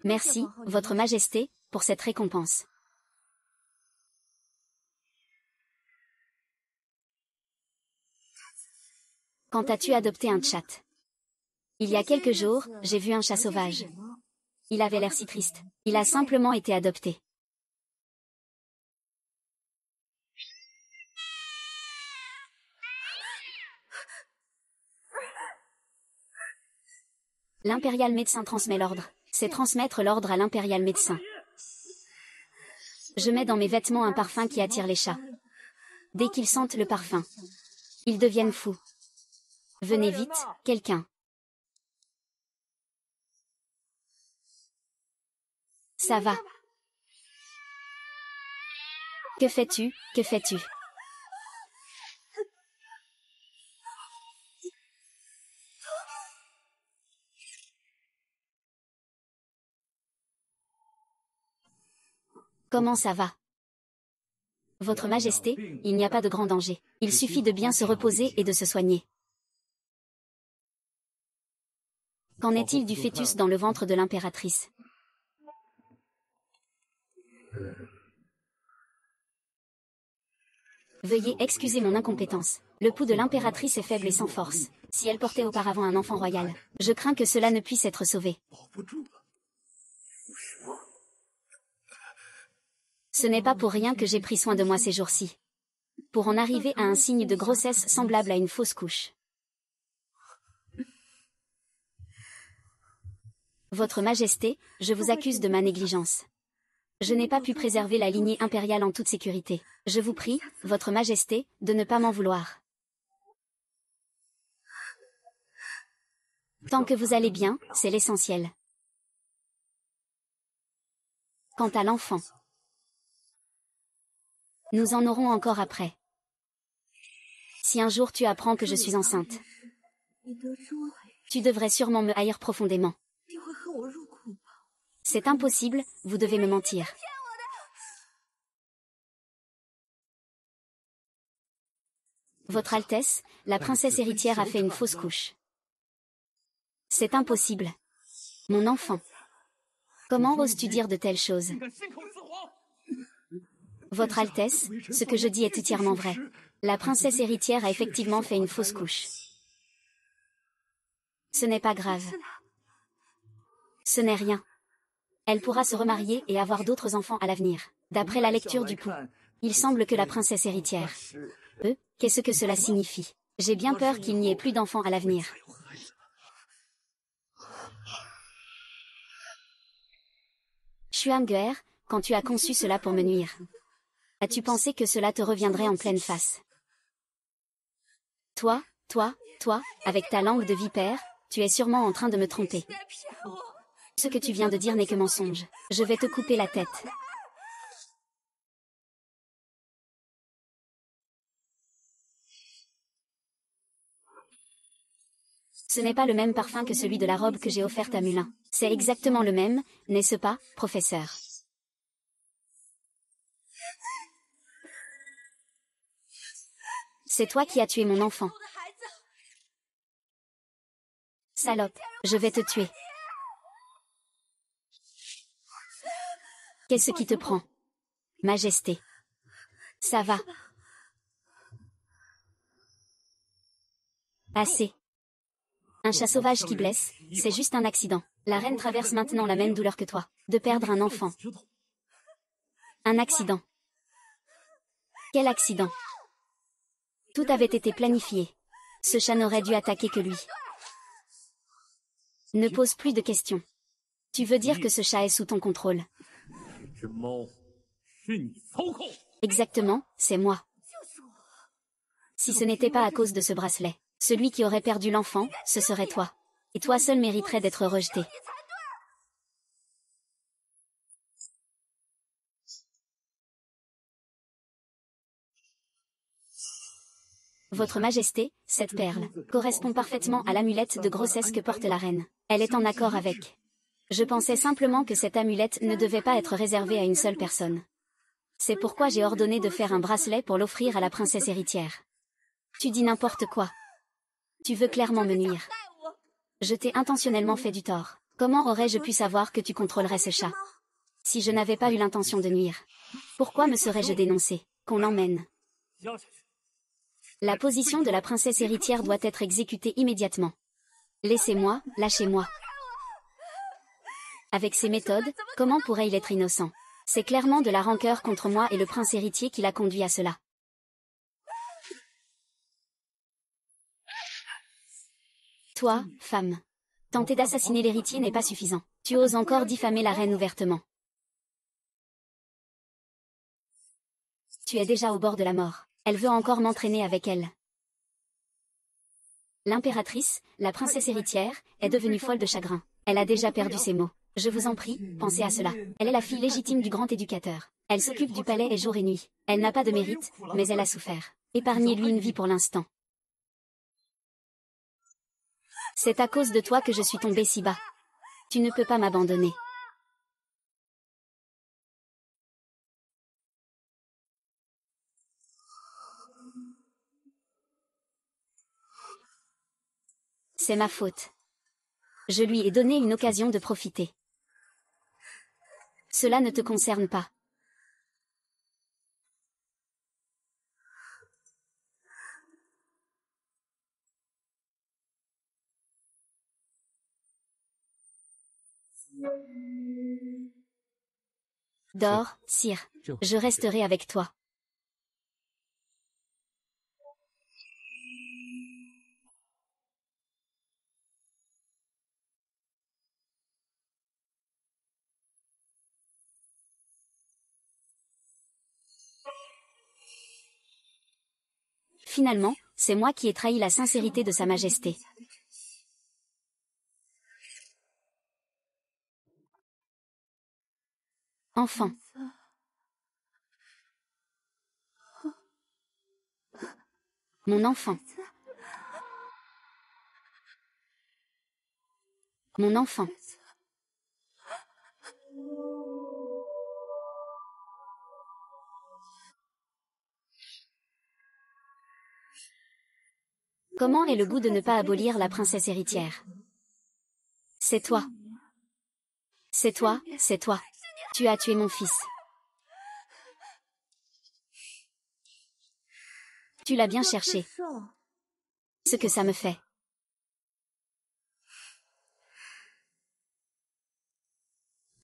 Merci, votre Majesté, pour cette récompense. Quand as-tu adopté un tchat? Il y a quelques jours, j'ai vu un chat sauvage. Il avait l'air si triste. Il a simplement été adopté. L'impérial médecin transmet l'ordre. C'est transmettre l'ordre à l'impérial médecin. Je mets dans mes vêtements un parfum qui attire les chats. Dès qu'ils sentent le parfum, ils deviennent fous. Venez vite, quelqu'un. Ça va. Que fais-tu? Que fais-tu? Comment ça va? Votre Majesté, il n'y a pas de grand danger. Il suffit de bien se reposer et de se soigner. Qu'en est-il du fœtus dans le ventre de l'impératrice? Veuillez excuser mon incompétence. Le pouls de l'impératrice est faible et sans force. Si elle portait auparavant un enfant royal, je crains que cela ne puisse être sauvé. Ce n'est pas pour rien que j'ai pris soin de moi ces jours-ci. Pour en arriver à un signe de grossesse semblable à une fausse couche. Votre Majesté, je vous accuse de ma négligence. Je n'ai pas pu préserver la lignée impériale en toute sécurité. Je vous prie, Votre Majesté, de ne pas m'en vouloir. Tant que vous allez bien, c'est l'essentiel. Quant à l'enfant, nous en aurons encore après. Si un jour tu apprends que je suis enceinte, tu devrais sûrement me haïr profondément. C'est impossible, vous devez me mentir. Votre Altesse, la princesse héritière a fait une fausse couche. C'est impossible. Mon enfant. Comment oses-tu dire de telles choses? Votre Altesse, ce que je dis est entièrement vrai. La princesse héritière a effectivement fait une fausse couche. Ce n'est pas grave. Ce n'est rien. Elle pourra se remarier et avoir d'autres enfants à l'avenir. D'après la lecture du pouls, il semble que la princesse héritière... qu'est-ce que cela signifie? J'ai bien peur qu'il n'y ait plus d'enfants à l'avenir. Xuanguer, quand tu as conçu cela pour me nuire, as-tu pensé que cela te reviendrait en pleine face? Toi, avec ta langue de vipère, tu es sûrement en train de me tromper. Ce que tu viens de dire n'est que mensonge. Je vais te couper la tête. Ce n'est pas le même parfum que celui de la robe que j'ai offerte à Mulin. C'est exactement le même, n'est-ce pas, professeur? C'est toi qui as tué mon enfant. Salope, je vais te tuer. Qu'est-ce qui te prend? Majesté. Ça va. Assez. Un chat sauvage qui blesse, c'est juste un accident. La reine traverse maintenant la même douleur que toi, de perdre un enfant. Un accident. Quel accident? Tout avait été planifié. Ce chat n'aurait dû attaquer que lui. Ne pose plus de questions. Tu veux dire que ce chat est sous ton contrôle? Exactement, c'est moi. Si ce n'était pas à cause de ce bracelet, celui qui aurait perdu l'enfant, ce serait toi. Et toi seul mériterais d'être rejeté. Votre Majesté, cette perle, correspond parfaitement à l'amulette de grossesse que porte la reine. Elle est en accord avec. Je pensais simplement que cette amulette ne devait pas être réservée à une seule personne. C'est pourquoi j'ai ordonné de faire un bracelet pour l'offrir à la princesse héritière. Tu dis n'importe quoi. Tu veux clairement me nuire. Je t'ai intentionnellement fait du tort. Comment aurais-je pu savoir que tu contrôlerais ce chat? Si je n'avais pas eu l'intention de nuire, pourquoi me serais-je dénoncé? Qu'on l'emmène. La position de la princesse héritière doit être exécutée immédiatement. Laissez-moi, lâchez-moi. Avec ces méthodes, comment pourrait-il être innocent? C'est clairement de la rancœur contre moi et le prince héritier qui l'a conduit à cela. Toi, femme. Tenter d'assassiner l'héritier n'est pas suffisant. Tu oses encore diffamer la reine ouvertement. Tu es déjà au bord de la mort. Elle veut encore m'entraîner avec elle. L'impératrice, la princesse héritière, est devenue folle de chagrin. Elle a déjà perdu ses mots. Je vous en prie, pensez à cela. Elle est la fille légitime du grand éducateur. Elle s'occupe du palais et jour et nuit. Elle n'a pas de mérite, mais elle a souffert. Épargnez-lui une vie pour l'instant. C'est à cause de toi que je suis tombée si bas. Tu ne peux pas m'abandonner. C'est ma faute. Je lui ai donné une occasion de profiter. Cela ne te concerne pas. Dors, sire. Je resterai avec toi. Finalement, c'est moi qui ai trahi la sincérité de Sa Majesté. Enfant. Mon enfant. Mon enfant. Comment est le goût de ne pas abolir la princesse héritière? C'est toi. C'est toi, c'est toi. Tu as tué mon fils. Tu l'as bien cherché. Ce que ça me fait.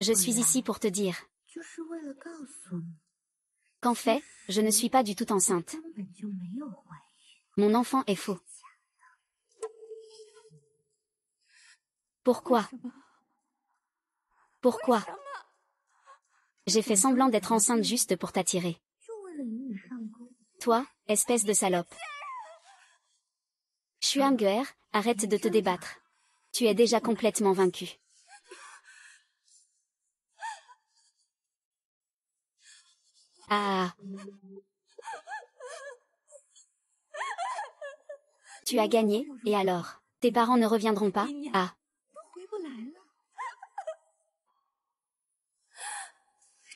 Je suis ici pour te dire qu'en fait, je ne suis pas du tout enceinte. Mon enfant est faux. Pourquoi? Pourquoi? J'ai fait semblant d'être enceinte juste pour t'attirer. Toi, espèce de salope. Xuanguer, arrête de te débattre. Tu es déjà complètement vaincu. Ah. Tu as gagné, et alors? Tes parents ne reviendront pas? Ah.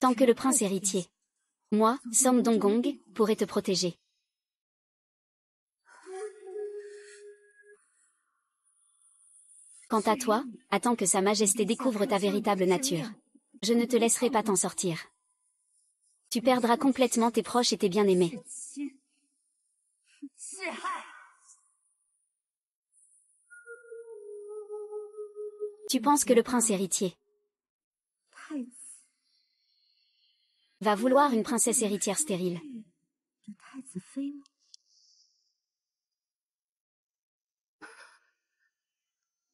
Tant que le prince héritier. Moi, Som Dong-gong, pourrais te protéger. Quant à toi, attends que Sa Majesté découvre ta véritable nature. Je ne te laisserai pas t'en sortir. Tu perdras complètement tes proches et tes bien-aimés. Tu penses que le prince héritier va vouloir une princesse héritière stérile?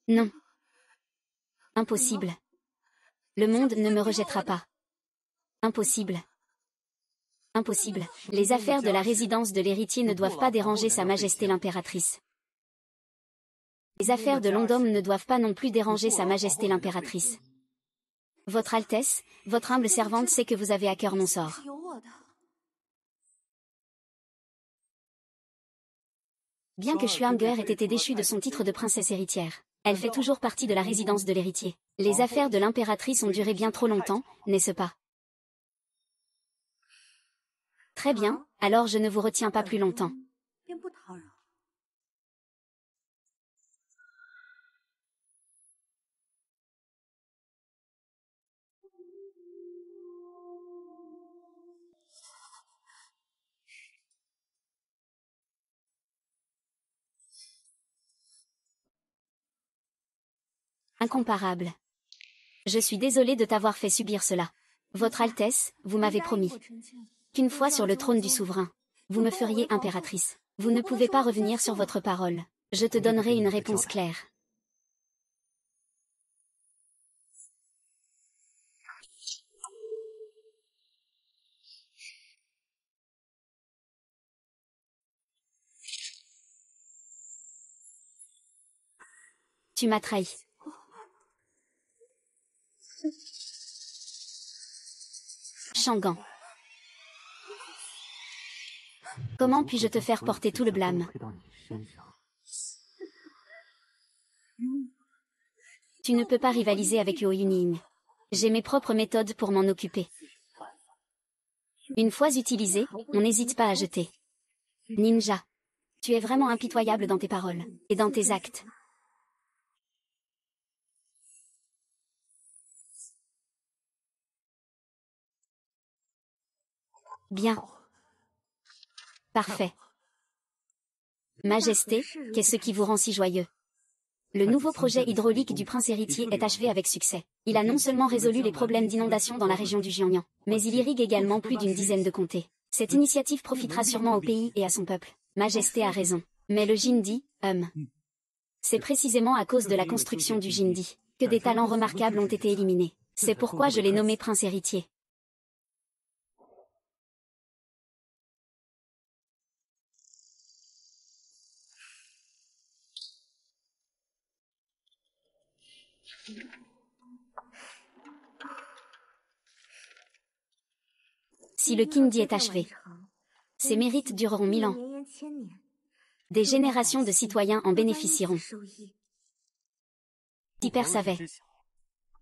Non. Impossible. Le monde ne me rejettera pas. Impossible. Impossible. Les affaires de la résidence de l'héritier ne doivent pas déranger Sa Majesté l'impératrice. Les affaires de Longdom ne doivent pas non plus déranger Sa Majesté l'impératrice. Votre Altesse, votre humble servante sait que vous avez à cœur mon sort. Bien que Xuanguer ait été déchue de son titre de princesse héritière, elle fait toujours partie de la résidence de l'héritier. Les affaires de l'impératrice ont duré bien trop longtemps, n'est-ce pas? Très bien, alors je ne vous retiens pas plus longtemps. Incomparable. Je suis désolée de t'avoir fait subir cela. Votre Altesse, vous m'avez promis qu'une fois sur le trône du souverain, vous me feriez impératrice. Vous ne pouvez pas revenir sur votre parole. Je te donnerai une réponse claire. Tu m'as trahi. Shangan. Comment puis-je te faire porter tout le blâme? Tu ne peux pas rivaliser avec Luo Yunying. J'ai mes propres méthodes pour m'en occuper. Une fois utilisé, on n'hésite pas à jeter. Ninja. Tu es vraiment impitoyable dans tes paroles, et dans tes actes. Bien. Parfait. Majesté, qu'est-ce qui vous rend si joyeux? Le nouveau projet hydraulique du prince héritier est achevé avec succès. Il a non seulement résolu les problèmes d'inondation dans la région du Jiangnan, mais il irrigue également plus d'une dizaine de comtés. Cette initiative profitera sûrement au pays et à son peuple. Majesté a raison. Mais le Jindi, c'est précisément à cause de la construction du Jindi que des talents remarquables ont été éliminés. C'est pourquoi je l'ai nommé prince héritier. Si le Kindi est achevé, ses mérites dureront 1000 ans. Des générations de citoyens en bénéficieront. Si père savait,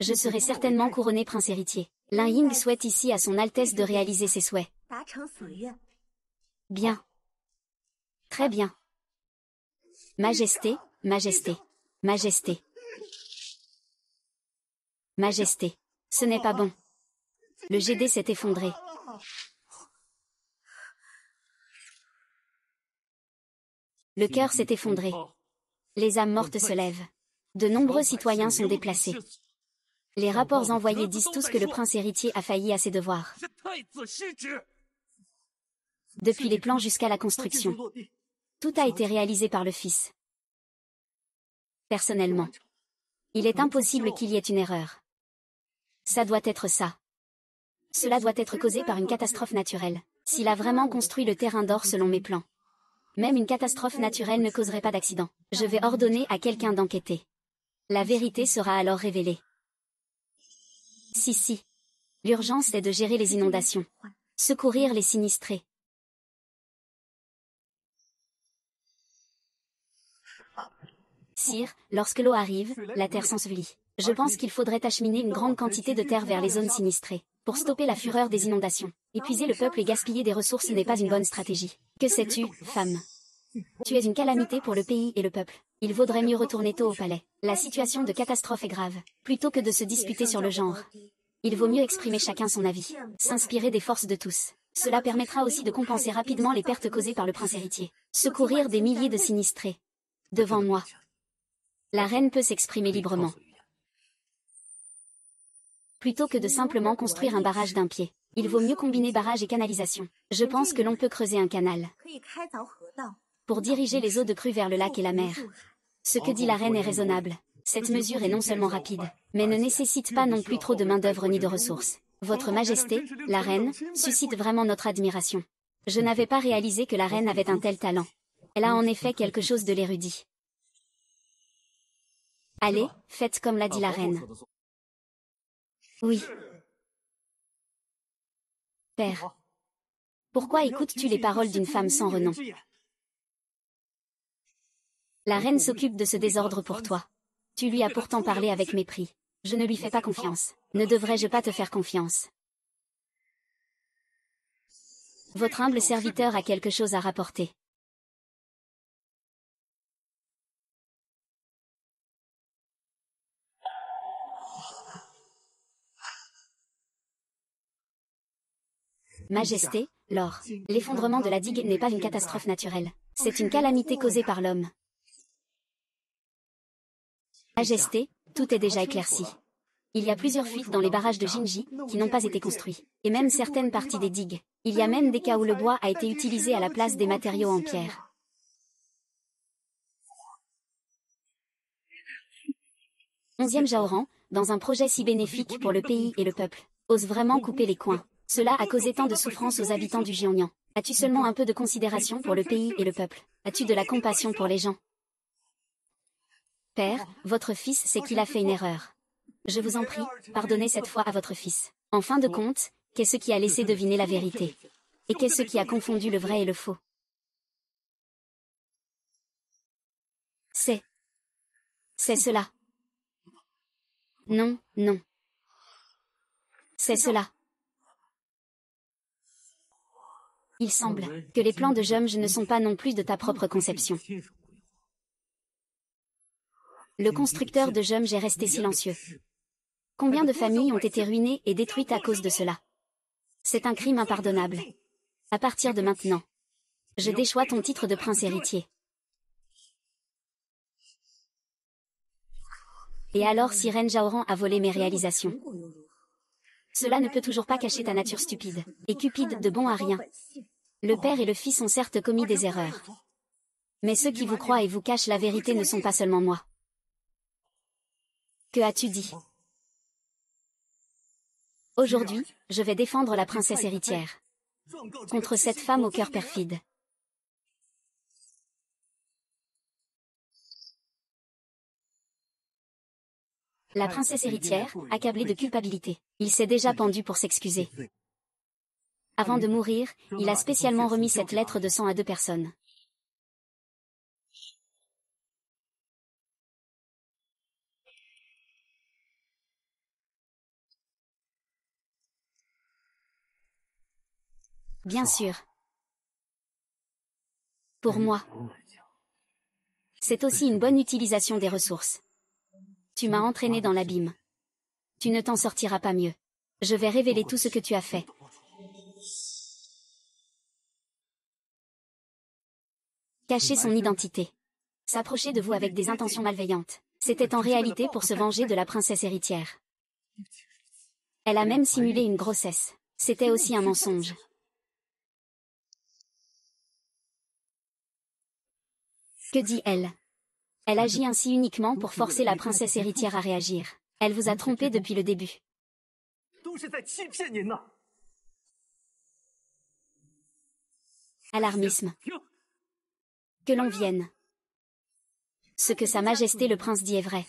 je serai certainement couronné prince héritier. Lin Ying souhaite ici à son Altesse de réaliser ses souhaits. Bien. Très bien. Majesté, Majesté, Majesté. Majesté. Ce n'est pas bon. Le GD s'est effondré. Le cœur s'est effondré. Les âmes mortes se lèvent. De nombreux citoyens sont déplacés. Les rapports envoyés disent tous que le prince héritier a failli à ses devoirs. Depuis les plans jusqu'à la construction. Tout a été réalisé par le fils. Personnellement. Il est impossible qu'il y ait une erreur. Ça doit être ça. Cela doit être causé par une catastrophe naturelle. S'il a vraiment construit le terrain d'or selon mes plans. Même une catastrophe naturelle ne causerait pas d'accident. Je vais ordonner à quelqu'un d'enquêter. La vérité sera alors révélée. Si. L'urgence est de gérer les inondations. Secourir les sinistrés. Sire, lorsque l'eau arrive, la terre s'ensevelit. Je pense qu'il faudrait acheminer une grande quantité de terre vers les zones sinistrées, pour stopper la fureur des inondations. Épuiser le peuple et gaspiller des ressources n'est pas une bonne stratégie. Que sais-tu, femme? Tu es une calamité pour le pays et le peuple. Il vaudrait mieux retourner tôt au palais. La situation de catastrophe est grave. Plutôt que de se disputer sur le genre. Il vaut mieux exprimer chacun son avis. S'inspirer des forces de tous. Cela permettra aussi de compenser rapidement les pertes causées par le prince héritier. Secourir des milliers de sinistrés. Devant moi. La reine peut s'exprimer librement. Plutôt que de simplement construire un barrage d'un pied. Il vaut mieux combiner barrage et canalisation. Je pense que l'on peut creuser un canal. Pour diriger les eaux de crue vers le lac et la mer. Ce que dit la reine est raisonnable. Cette mesure est non seulement rapide, mais ne nécessite pas non plus trop de main-d'œuvre ni de ressources. Votre Majesté, la reine, suscite vraiment notre admiration. Je n'avais pas réalisé que la reine avait un tel talent. Elle a en effet quelque chose de l'érudit. Allez, faites comme l'a dit la reine. Oui. Père. Pourquoi écoutes-tu les paroles d'une femme sans renom? La reine s'occupe de ce désordre pour toi. Tu lui as pourtant parlé avec mépris. Je ne lui fais pas confiance. Ne devrais-je pas te faire confiance? Votre humble serviteur a quelque chose à rapporter. Majesté, Lord, l'effondrement de la digue n'est pas une catastrophe naturelle. C'est une calamité causée par l'homme. Majesté, tout est déjà éclairci. Il y a plusieurs fuites dans les barrages de Jinji, qui n'ont pas été construits. Et même certaines parties des digues. Il y a même des cas où le bois a été utilisé à la place des matériaux en pierre. 11e Jaoran, dans un projet si bénéfique pour le pays et le peuple, ose vraiment couper les coins. Cela a causé tant de souffrance aux habitants du Jiangnan. As-tu seulement un peu de considération pour le pays et le peuple? As-tu de la compassion pour les gens? Père, votre fils sait qu'il a fait une erreur. Je vous en prie, pardonnez cette fois à votre fils. En fin de compte, qu'est-ce qui a laissé deviner la vérité? Et qu'est-ce qui a confondu le vrai et le faux? C'est cela. Non. C'est cela. Il semble que les plans de Jumj ne sont pas non plus de ta propre conception. Le constructeur de Jumj est resté silencieux. Combien de familles ont été ruinées et détruites à cause de cela? C'est un crime impardonnable. À partir de maintenant, je déchois ton titre de prince héritier. Et alors si Ren Jaoran a volé mes réalisations? Cela ne peut toujours pas cacher ta nature stupide, et cupide de bon à rien. Le père et le fils ont certes commis des erreurs. Mais ceux qui vous croient et vous cachent la vérité ne sont pas seulement moi. Que as-tu dit? Aujourd'hui, je vais défendre la princesse héritière. Contre cette femme au cœur perfide. La princesse héritière, accablée de culpabilité. Il s'est déjà pendu pour s'excuser. Avant de mourir, il a spécialement remis cette lettre de sang à 2 personnes. Bien sûr. Pour moi. C'est aussi une bonne utilisation des ressources. Tu m'as entraîné dans l'abîme. Tu ne t'en sortiras pas mieux. Je vais révéler tout ce que tu as fait. Cacher son identité. S'approcher de vous avec des intentions malveillantes. C'était en réalité pour se venger de la princesse héritière. Elle a même simulé une grossesse. C'était aussi un mensonge. Que dit-elle? Elle agit ainsi uniquement pour forcer la princesse héritière à réagir. Elle vous a trompé depuis le début. Alarmisme. Que l'on vienne. Ce que Sa Majesté le Prince dit est vrai.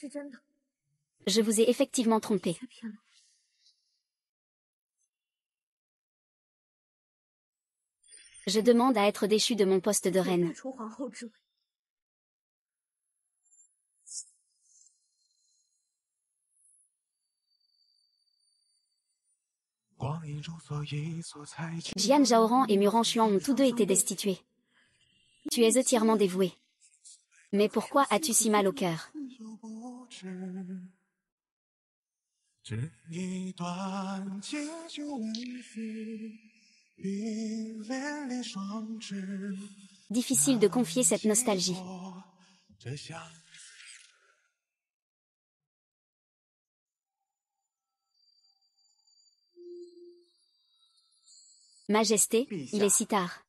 Je vous ai effectivement trompé. Je demande à être déchu de mon poste de reine. Jian Zhaoran et Muran Xuan ont tous deux été destitués. Tu es entièrement dévoué. Mais pourquoi as-tu si mal au cœur? Difficile de confier cette nostalgie. Majesté, il est si tard.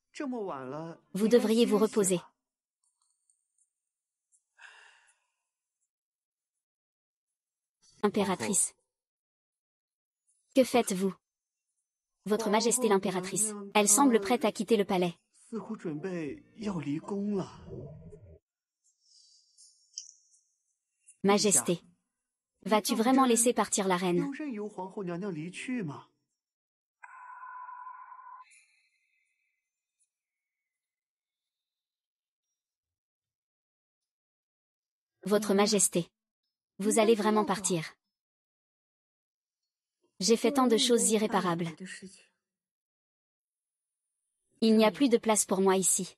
Vous devriez vous reposer. Impératrice. Que faites-vous? Votre Majesté l'impératrice. Elle semble prête à quitter le palais. Majesté. Vas-tu vraiment laisser partir la reine? Votre Majesté. Vous allez vraiment partir. J'ai fait tant de choses irréparables. Il n'y a plus de place pour moi ici.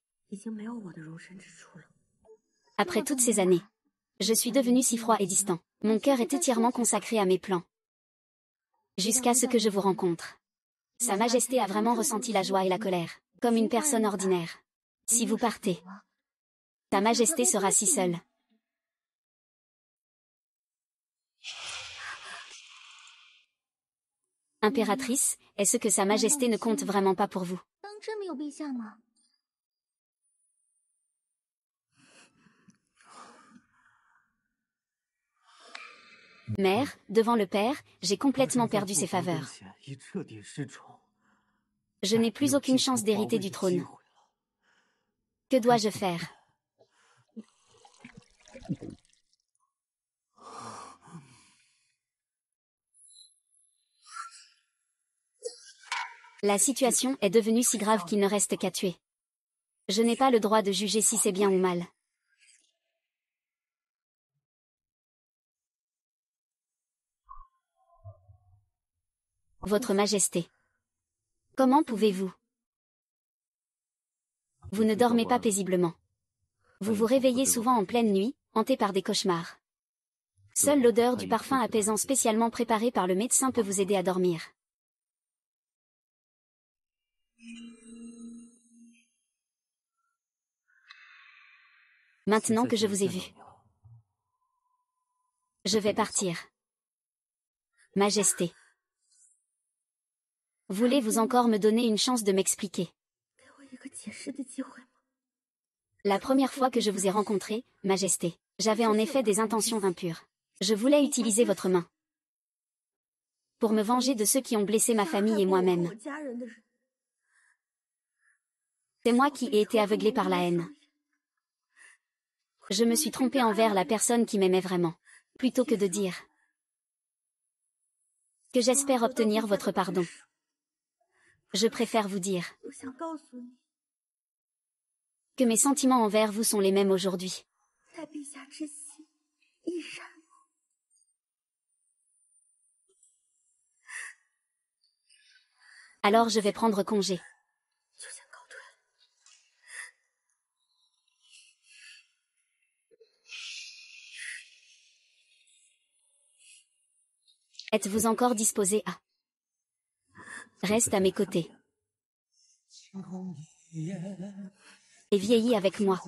Après toutes ces années, je suis devenu si froid et distant. Mon cœur est entièrement consacré à mes plans. Jusqu'à ce que je vous rencontre. Sa Majesté a vraiment ressenti la joie et la colère, comme une personne ordinaire. Si vous partez, Sa Majesté sera si seule. Impératrice, est-ce que Sa Majesté ne compte vraiment pas pour vous? Mère, devant le père, j'ai complètement perdu ses faveurs. Je n'ai plus aucune chance d'hériter du trône. Que dois-je faire? La situation est devenue si grave qu'il ne reste qu'à tuer. Je n'ai pas le droit de juger si c'est bien ou mal. Votre Majesté. Comment pouvez-vous? Vous ne dormez pas paisiblement. Vous vous réveillez souvent en pleine nuit, hanté par des cauchemars. Seule l'odeur du parfum apaisant spécialement préparé par le médecin peut vous aider à dormir. Maintenant que je vous ai vu, je vais partir. Majesté. Voulez-vous encore me donner une chance de m'expliquer? La première fois que je vous ai rencontré, Majesté, j'avais en effet des intentions impures. Je voulais utiliser votre main pour me venger de ceux qui ont blessé ma famille et moi-même. C'est moi qui ai été aveuglé par la haine. Je me suis trompé envers la personne qui m'aimait vraiment. Plutôt que de dire que j'espère obtenir votre pardon, je préfère vous dire que mes sentiments envers vous sont les mêmes aujourd'hui. Alors je vais prendre congé. Êtes-vous encore disposé à... Reste à mes côtés. Et vieillis avec moi.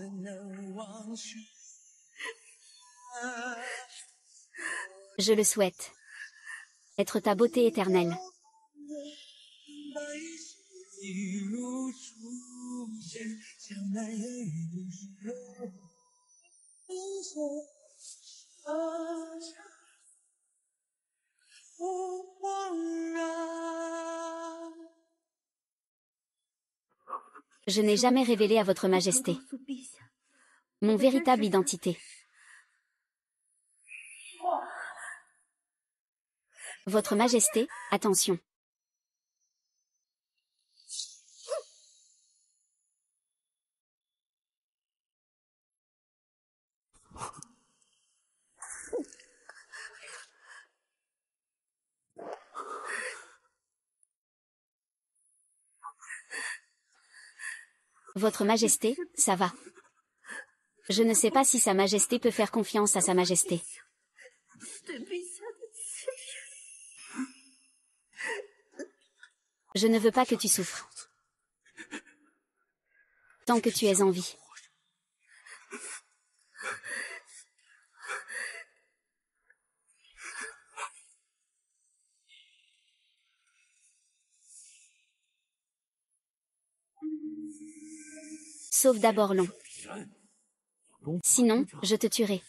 Je le souhaite. Être ta beauté éternelle. Je n'ai jamais révélé à votre majesté mon véritable identité. Votre majesté, attention. Votre majesté, ça va. Je ne sais pas si sa majesté peut faire confiance à sa majesté. Je ne veux pas que tu souffres. Tant que tu es en vie. Sauve d'abord Long. Sinon, je te tuerai.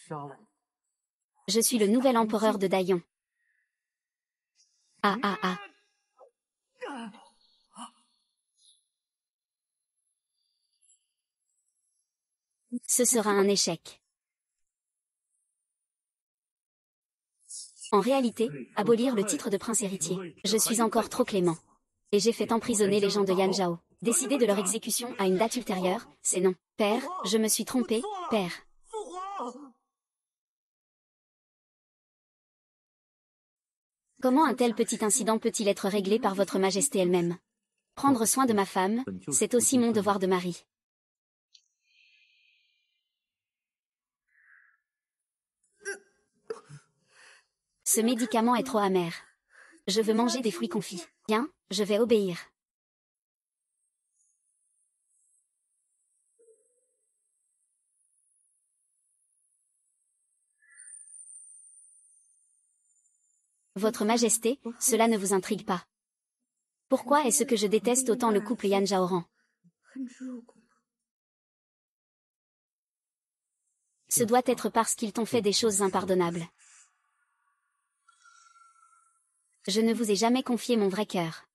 Je suis le nouvel empereur de Daillon. Ah ah ah. Ce sera un échec. En réalité, abolir le titre de prince héritier. Je suis encore trop clément. Et j'ai fait emprisonner les gens de Yanzhao. Décider de leur exécution à une date ultérieure, c'est non. Père, je me suis trompé, père. Comment un tel petit incident peut-il être réglé par votre majesté elle-même? Prendre soin de ma femme, c'est aussi mon devoir de mari. Ce médicament est trop amer. Je veux manger des fruits confits. Bien, je vais obéir. Votre majesté, cela ne vous intrigue pas. Pourquoi est-ce que je déteste autant le couple Yan Zhaoran? Ce doit être parce qu'ils t'ont fait des choses impardonnables. Je ne vous ai jamais confié mon vrai cœur.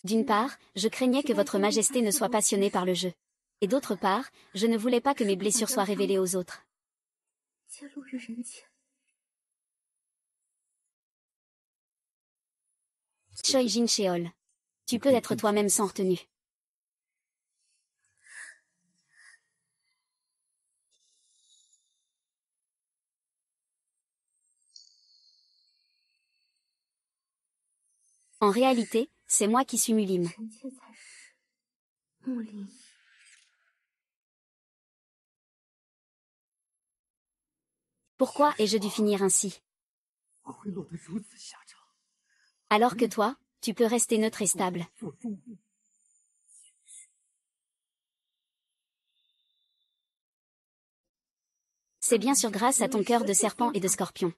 D'une part, je craignais que votre majesté ne soit passionnée par le jeu. Et d'autre part, je ne voulais pas que mes blessures soient révélées aux autres. Choi Jin Cheol. Tu peux être toi-même sans retenue. En réalité, c'est moi qui suis Mulim. Pourquoi ai-je dû finir ainsi? Alors que toi, tu peux rester neutre et stable. C'est bien sûr grâce à ton cœur de serpent et de scorpion.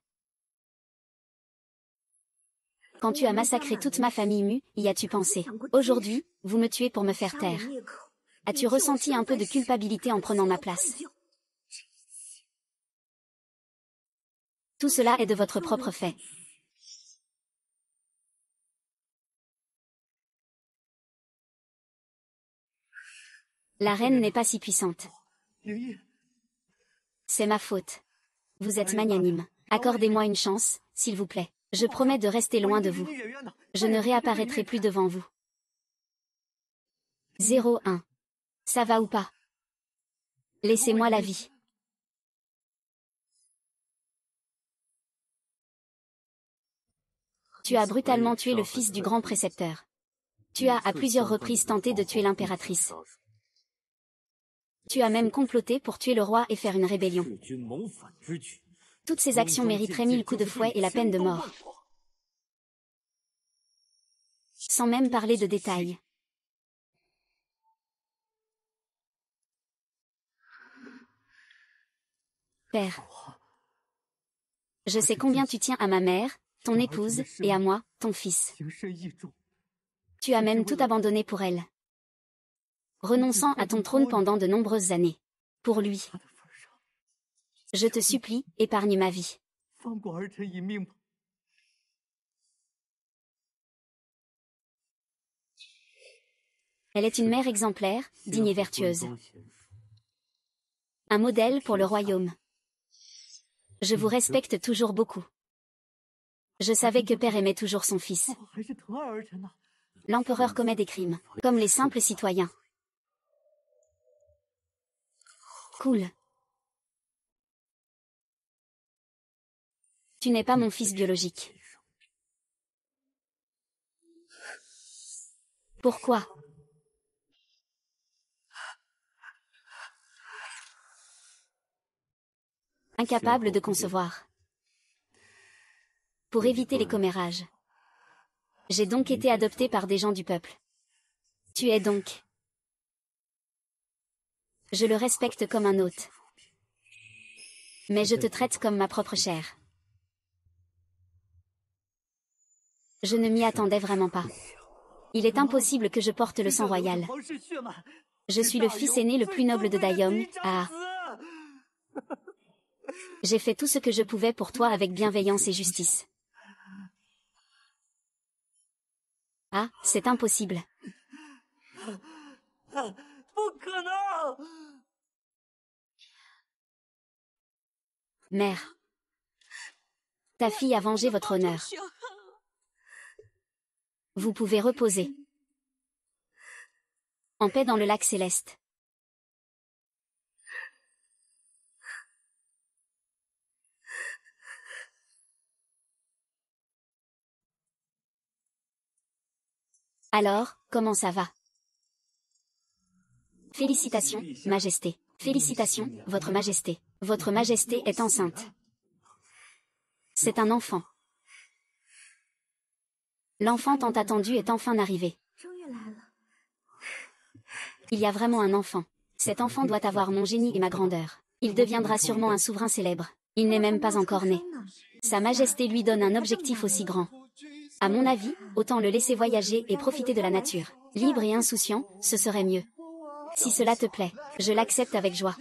Quand tu as massacré toute ma famille Mu, y as-tu pensé? Aujourd'hui, vous me tuez pour me faire taire. As-tu ressenti un peu de culpabilité en prenant ma place? Tout cela est de votre propre fait. La reine n'est pas si puissante. C'est ma faute. Vous êtes magnanime. Accordez-moi une chance, s'il vous plaît. Je promets de rester loin de vous. Je ne réapparaîtrai plus devant vous. 01. Ça va ou pas? Laissez-moi la vie. Tu as brutalement tué le fils du grand précepteur. Tu as à plusieurs reprises tenté de tuer l'impératrice. Tu as même comploté pour tuer le roi et faire une rébellion. Toutes ces actions mériteraient 1000 coups de fouet et la peine de mort. Sans même parler de détails. Père. Je sais combien tu tiens à ma mère, ton épouse, et à moi, ton fils. Tu as même tout abandonné pour elle. Renonçant à ton trône pendant de nombreuses années. Pour lui. Je te supplie, épargne ma vie. Elle est une mère exemplaire, digne et vertueuse. Un modèle pour le royaume. Je vous respecte toujours beaucoup. Je savais que père aimait toujours son fils. L'empereur commet des crimes, comme les simples citoyens. Cool. Tu n'es pas mon fils biologique. Pourquoi? Incapable de concevoir. Pour éviter les commérages. J'ai donc été adopté par des gens du peuple. Tu es donc. Je le respecte comme un hôte. Mais je te traite comme ma propre chair. Je ne m'y attendais vraiment pas. Il est impossible que je porte le sang royal. Je suis le fils aîné le plus noble de Dayong, J'ai fait tout ce que je pouvais pour toi avec bienveillance et justice. Ah, c'est impossible. Mère. Ta fille a vengé votre honneur. Vous pouvez reposer. En paix dans le lac céleste. Alors, comment ça va? Félicitations, Majesté. Félicitations, Votre Majesté. Votre Majesté est enceinte. C'est un enfant. L'enfant tant attendu est enfin arrivé. Il y a vraiment un enfant. Cet enfant doit avoir mon génie et ma grandeur. Il deviendra sûrement un souverain célèbre. Il n'est même pas encore né. Sa Majesté lui donne un objectif aussi grand. À mon avis, autant le laisser voyager et profiter de la nature. Libre et insouciant, ce serait mieux. Si cela te plaît, je l'accepte avec joie.